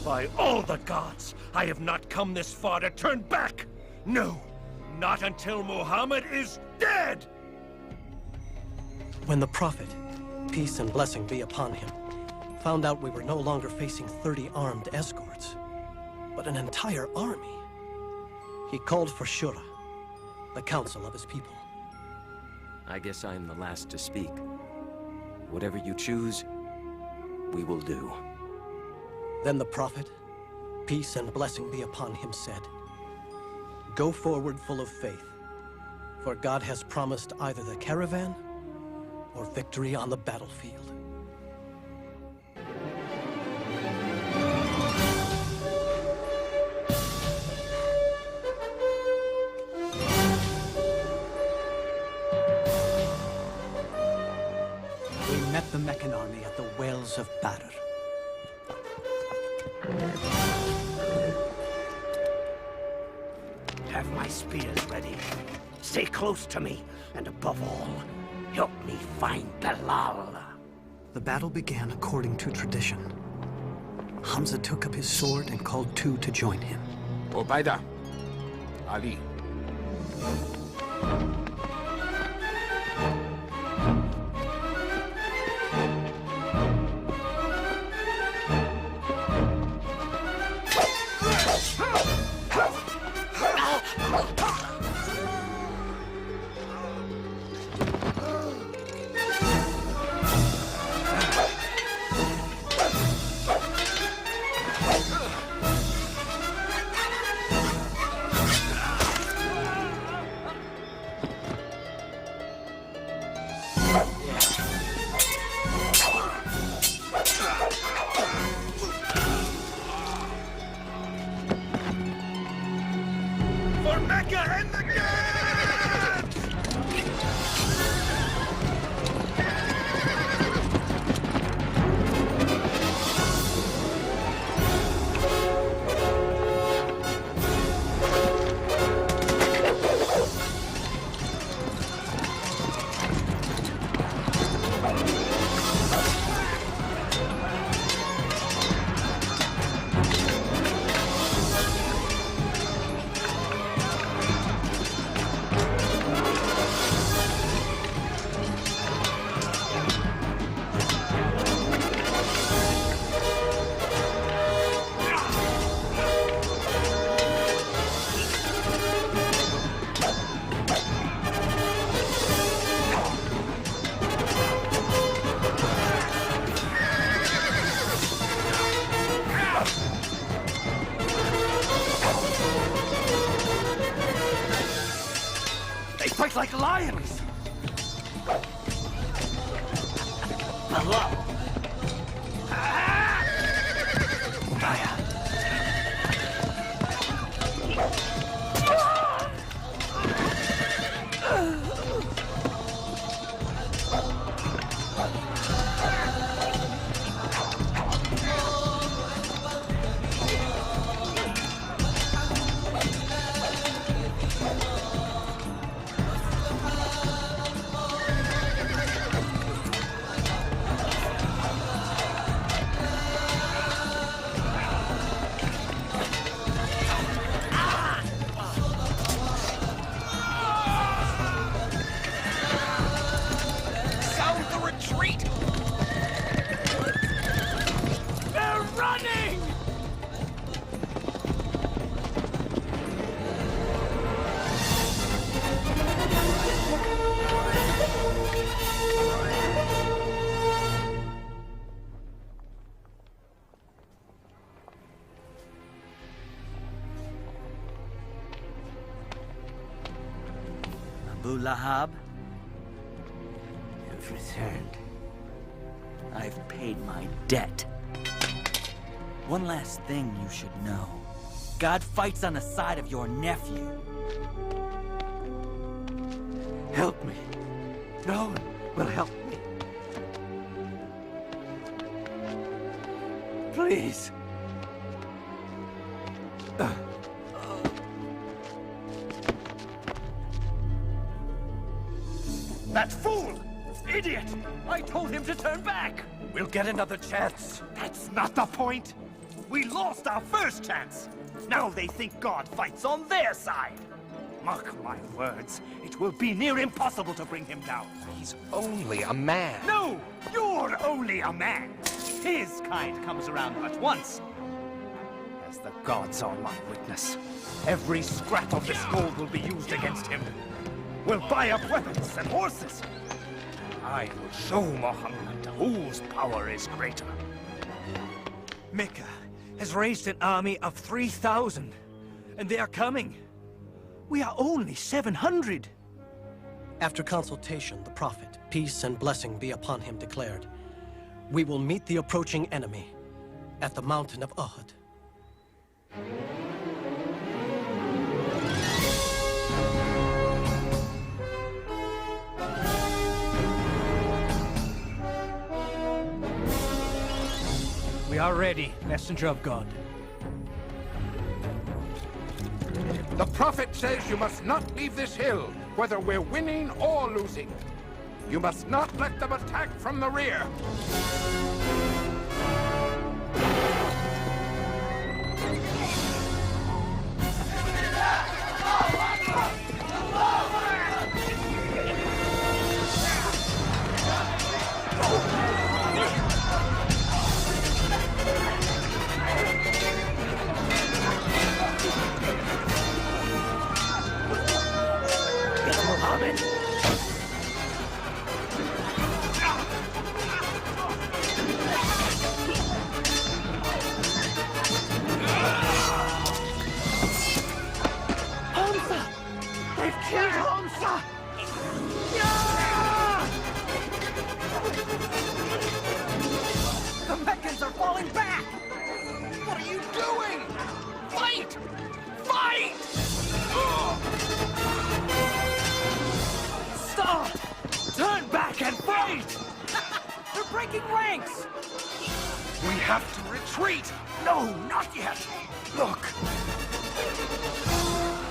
By all the gods, I have not come this far to turn back! No, not until Muhammad is dead! When the prophet, peace and blessing be upon him, found out we were no longer facing 30 armed escorts, but an entire army, he called for Shura, the council of his people. I guess I'm the last to speak. Whatever you choose, we will do. Then the prophet, peace and blessing be upon him, said, "Go forward full of faith, for God has promised either the caravan or victory on the battlefield." We met the Meccan army at the Wells of Badr. Have my spears ready. Stay close to me, and above all, help me find Bilal. The battle began according to tradition. Hamza took up his sword and called 2 to join him. Ubaida, Ali. For Mecca and the game! Fight like lions! Allah! Abu Lahab, you've returned. I've paid my debt. One last thing you should know. God fights on the side of your nephew. Help me. No one will help me. Please. That fool! Idiot! I told him to turn back! We'll get another chance. That's not the point! We lost our first chance! Now they think God fights on their side! Mark my words, it will be near impossible to bring him down. He's only a man. No! You're only a man! His kind comes around but once. As the gods are my witness, every scrap of this gold will be used against him. We'll buy up weapons and horses. I will show Muhammad whose power is greater. Mecca has raised an army of 3,000, and they are coming. We are only 700. After consultation, the Prophet, peace and blessing be upon him, declared, "We will meet the approaching enemy at the mountain of Uhud." We are ready, messenger of God. The Prophet says you must not leave this hill, whether we're winning or losing. You must not let them attack from the rear. We have to retreat! No, not yet! Look!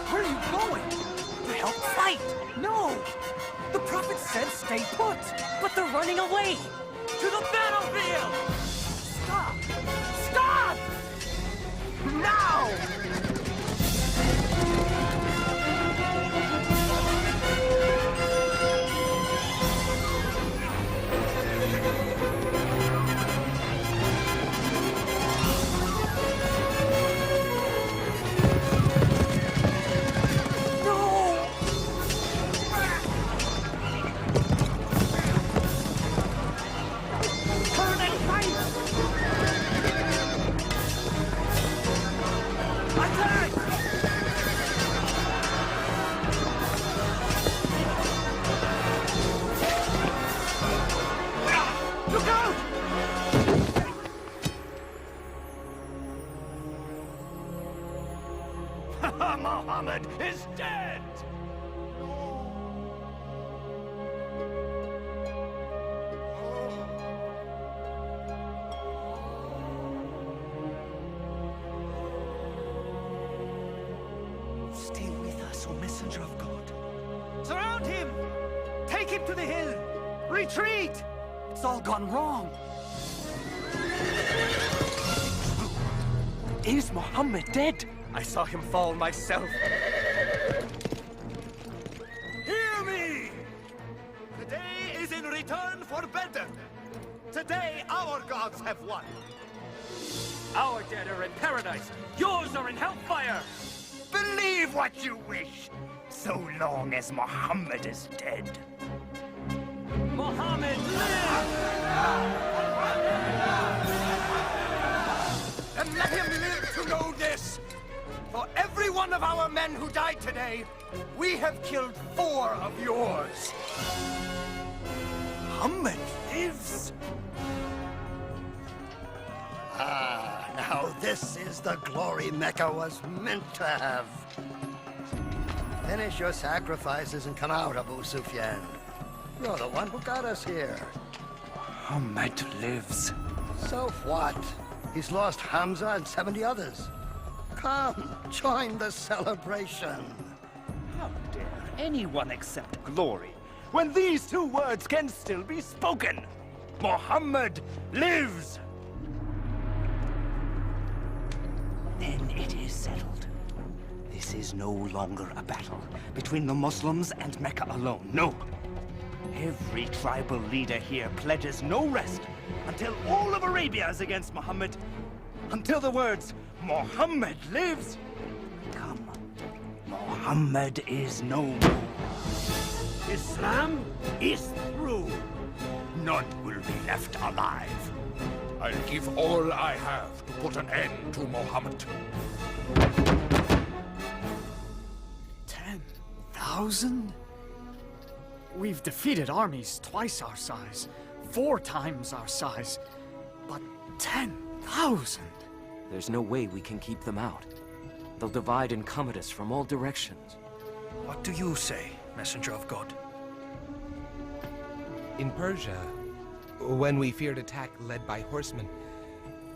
Where are you going? To help fight! No! The Prophet said stay put, but they're running away! To the battlefield! Stop! Stop! Now! Muhammad is dead! Stay with us, O messenger of God. Surround him! Take him to the hill! Retreat! It's all gone wrong. Is Muhammad dead? I saw him fall myself. Hear me! Today is in return for Badr. Today our gods have won. Our dead are in paradise. Yours are in hellfire. Believe what you wish, so long as Muhammad is dead. Muhammad lives! And let him live to know this. For everyone one of our men who died today, we have killed 4 of yours. Muhammad lives. Ah, now this is the glory Mecca was meant to have. Finish your sacrifices and come out, Abu Sufyan. You're the one who got us here. Muhammad lives. So what? He's lost Hamza and 70 others. Come, join the celebration. How dare anyone accept glory when these 2 words can still be spoken? Muhammad lives! Then it is settled. This is no longer a battle between the Muslims and Mecca alone. No. Every tribal leader here pledges no rest until all of Arabia is against Muhammad. Until the words, Muhammad lives, come. Muhammad is no more. Islam is through. None will be left alive. I'll give all I have to put an end to Muhammad. 10,000? We've defeated armies twice our size, 4 times our size, but 10,000? There's no way we can keep them out. They'll divide and come at us from all directions. What do you say, messenger of God? In Persia, when we feared attack led by horsemen,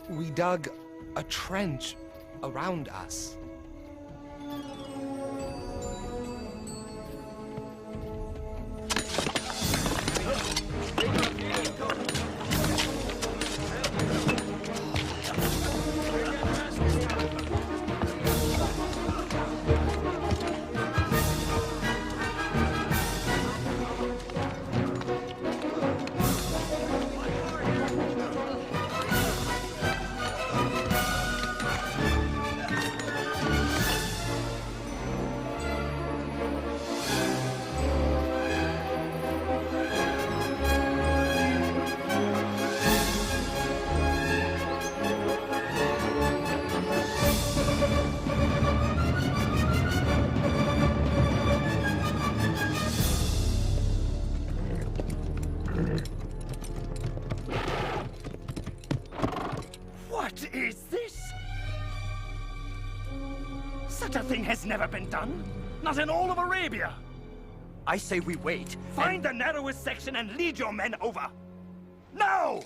we dug a trench around us. What is this? Such a thing has never been done. Not in all of Arabia. I say we wait. Find the narrowest section and lead your men over. Now!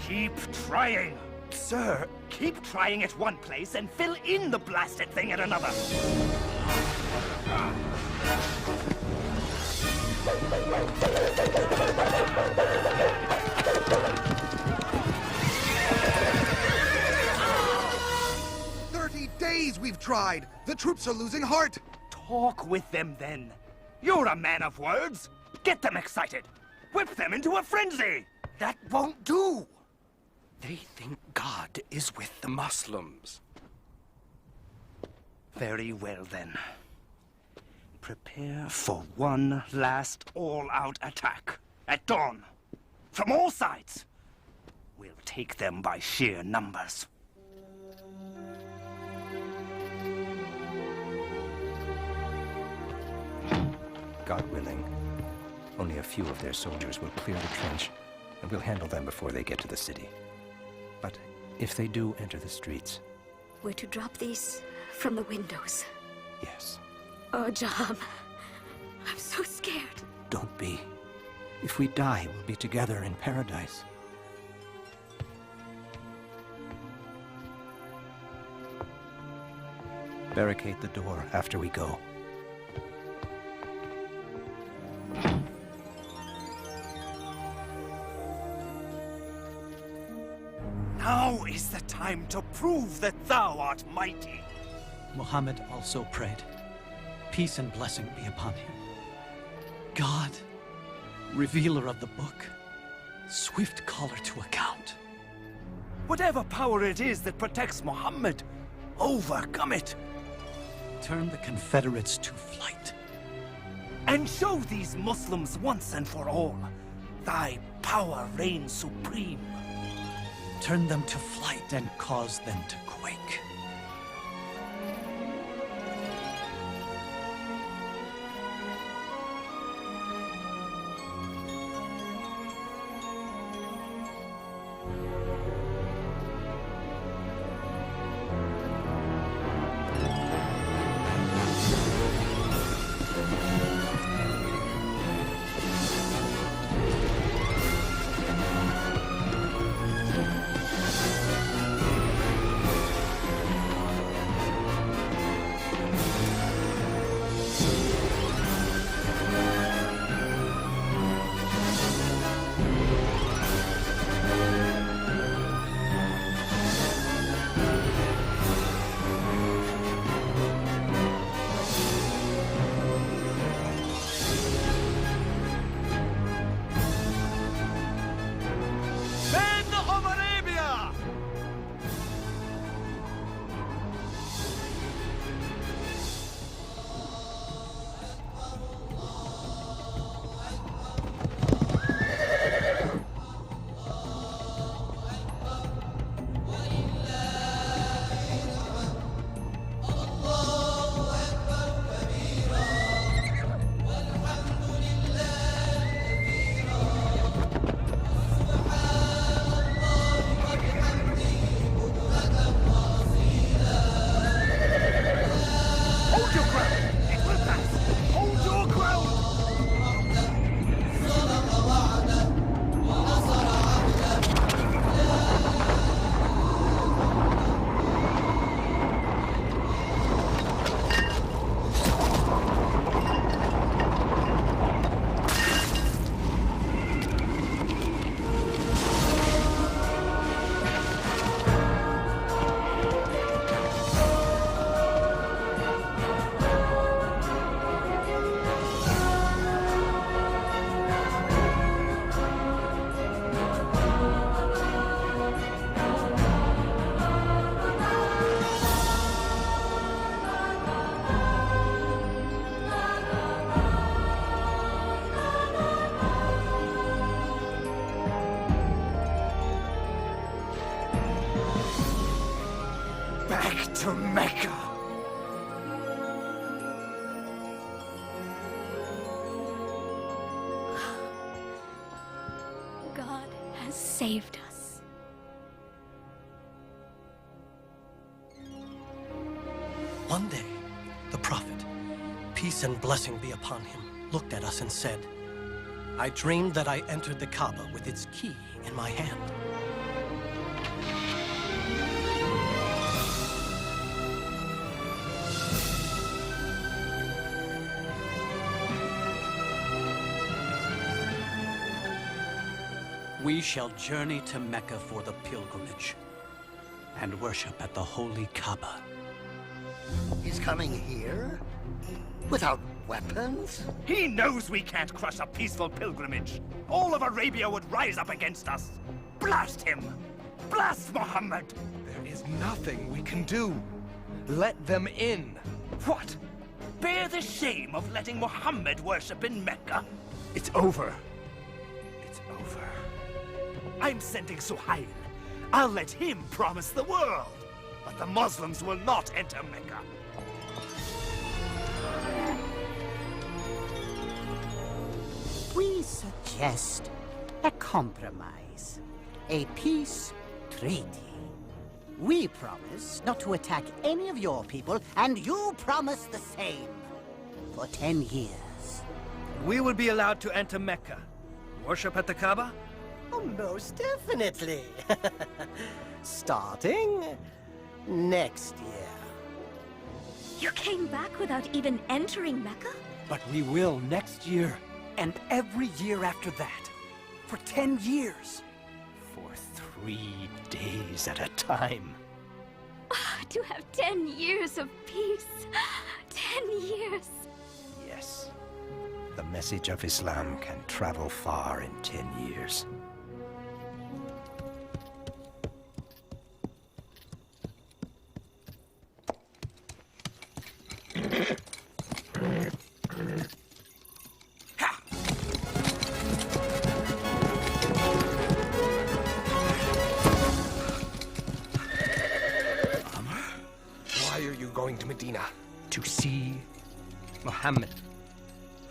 Keep trying. Sir, keep trying at one place and fill in the blasted thing at another. Days we've tried. The troops are losing heart. Talk with them then. You're a man of words. Get them excited. Whip them into a frenzy. That won't do. They think God is with the Muslims. Very well then. Prepare for one last all-out attack at dawn. From all sides. We'll take them by sheer numbers. God willing, only a few of their soldiers will clear the trench, and we'll handle them before they get to the city. But if they do enter the streets... We're to drop these from the windows. Yes. Oh, Jaham, I'm so scared. Don't be. If we die, we'll be together in paradise. Barricade the door after we go. Now is the time to prove that thou art mighty. Muhammad also prayed, peace and blessing be upon him. God, revealer of the book, swift caller to account. Whatever power it is that protects Muhammad, overcome it. Turn the Confederates to flight. And show these Muslims once and for all, thy power reigns supreme. Turn them to flight and cause them to quake. To Mecca. God has saved us. One day, the prophet, peace and blessing be upon him, looked at us and said, I dreamed that I entered the Kaaba with its key in my hand. We shall journey to Mecca for the pilgrimage and worship at the holy Kaaba. He's coming here? Without weapons? He knows we can't crush a peaceful pilgrimage. All of Arabia would rise up against us. Blast him! Blast Muhammad! There is nothing we can do. Let them in. What? Bear the shame of letting Muhammad worship in Mecca? It's over. I'm sending Suhail. I'll let him promise the world. But the Muslims will not enter Mecca. We suggest a compromise. A peace treaty. We promise not to attack any of your people, and you promise the same. For 10 years. We will be allowed to enter Mecca. Worship at the Kaaba? Oh, most definitely. Starting next year. You came back without even entering Mecca? But we will next year, and every year after that. For 10 years. For 3 days at a time. To have 10 years of peace. 10 years. Yes. The message of Islam can travel far in 10 years. Muhammad.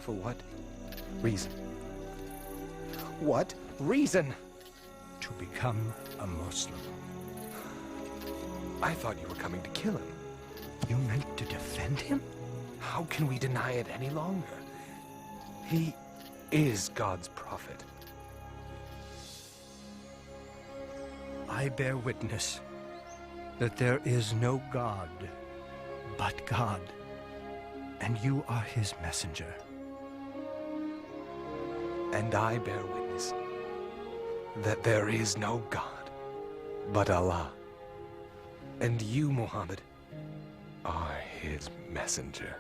For what reason? What reason? To become a Muslim. I thought you were coming to kill him. You meant to defend him? How can we deny it any longer? He is God's prophet. I bear witness that there is no God but God, and you are his messenger. And I bear witness that there is no God but Allah, and you, Muhammad, are his messenger.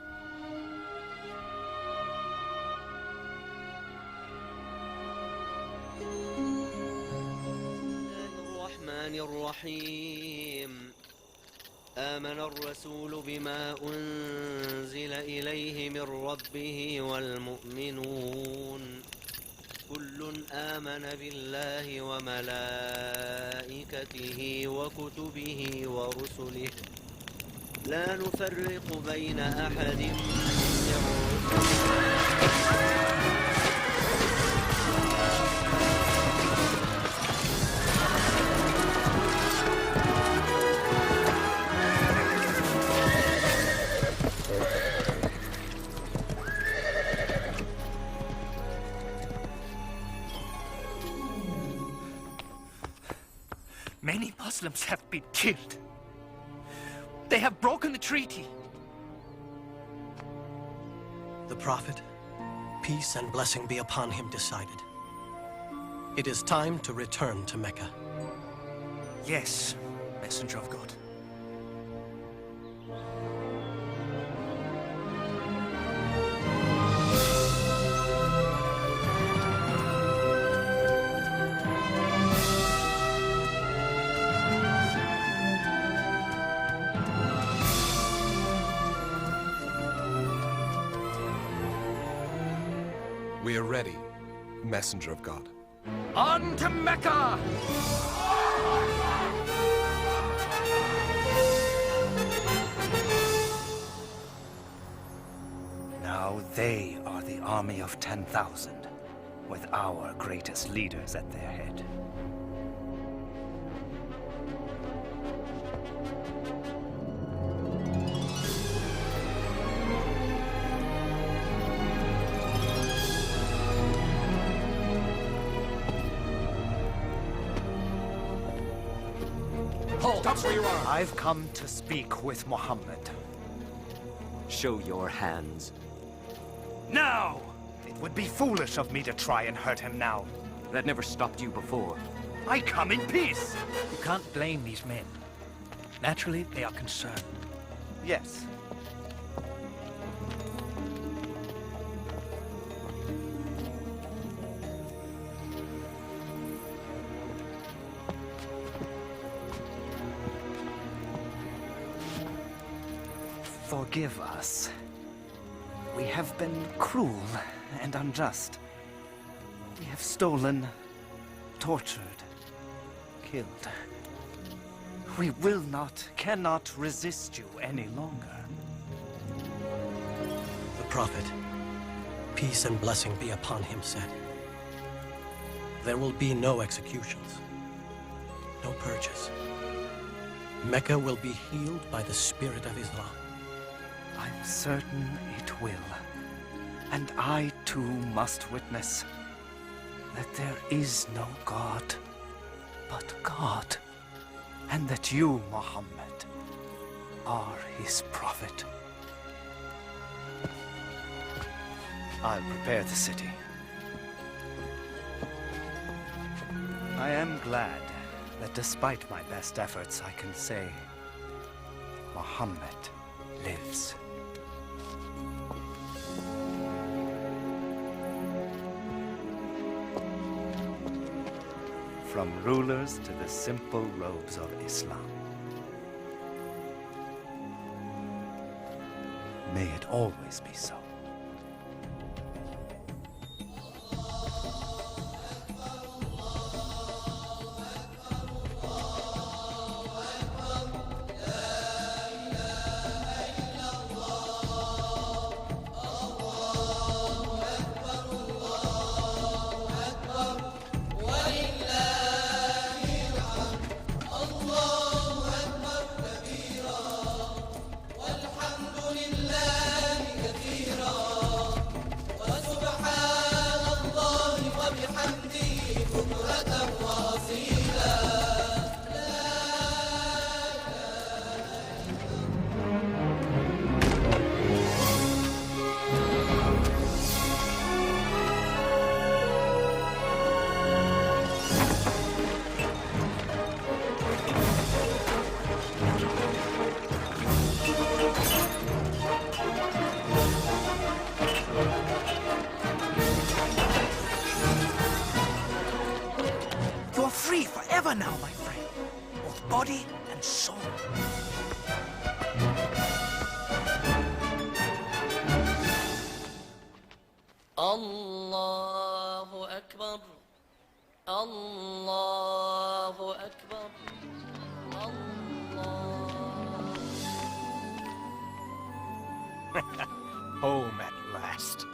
الرحمن الرحيم آمن الرسول بما أنزل إليه من ربه والمؤمنون كل آمن بالله وملائكته وكتبه ورسله لا نفرق بين أحد من رسله. Many Muslims have been killed. They have broken the treaty. The Prophet, peace and blessing be upon him, decided. It is time to return to Mecca. Yes, Messenger of God. We are ready, Messenger of God. On to Mecca! Now they are the army of 10,000, with our greatest leaders at their head. Stop where you are! I've come to speak with Muhammad. Show your hands. Now! It would be foolish of me to try and hurt him now. That never stopped you before. I come in peace! You can't blame these men. Naturally, they are concerned. Yes. Forgive us. We have been cruel and unjust. We have stolen, tortured, killed. We will not, cannot resist you any longer. The Prophet, peace and blessing be upon him, said, there will be no executions, no purges. Mecca will be healed by the spirit of Islam. I'm certain it will. And I too must witness that there is no God but God, and that you, Muhammad, are his prophet. I'll prepare the city. I am glad that despite my best efforts, I can say Muhammad lives. From rulers to the simple robes of Islam. May it always be so. are now, my friend, both body and soul. الله أكبر الله أكبر Home at last.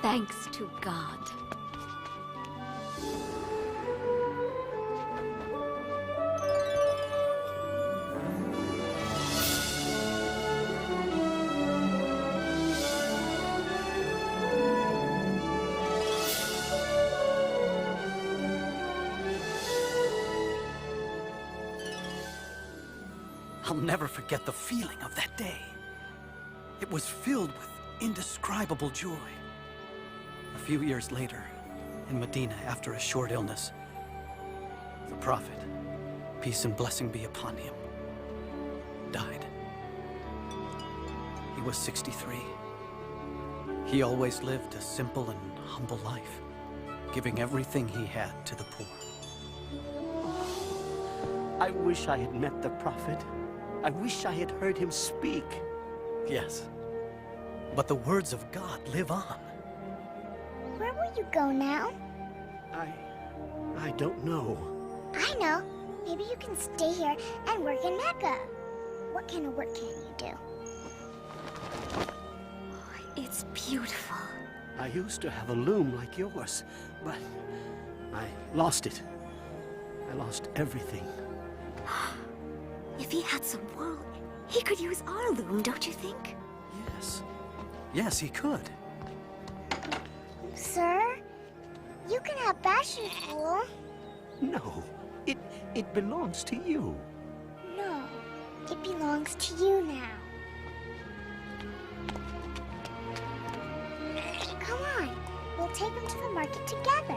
Thanks to God. I'll never forget the feeling of that day. It was filled with indescribable joy. A few years later, in Medina, after a short illness, the Prophet, peace and blessing be upon him, died. He was 63. He always lived a simple and humble life, giving everything he had to the poor. I wish I had met the Prophet. I wish I had heard him speak. Yes, but the words of God live on. Where will you go now? I don't know. I know. Maybe you can stay here and work in Mecca. What kind of work can you do? It's beautiful. I used to have a loom like yours, but I lost it. I lost everything. If he had some wool, he could use our loom, don't you think? Yes. Yes, he could. Sir, you can have Bashar's wool. No, it belongs to you. No, it belongs to you now. Come on, we'll take him to the market together.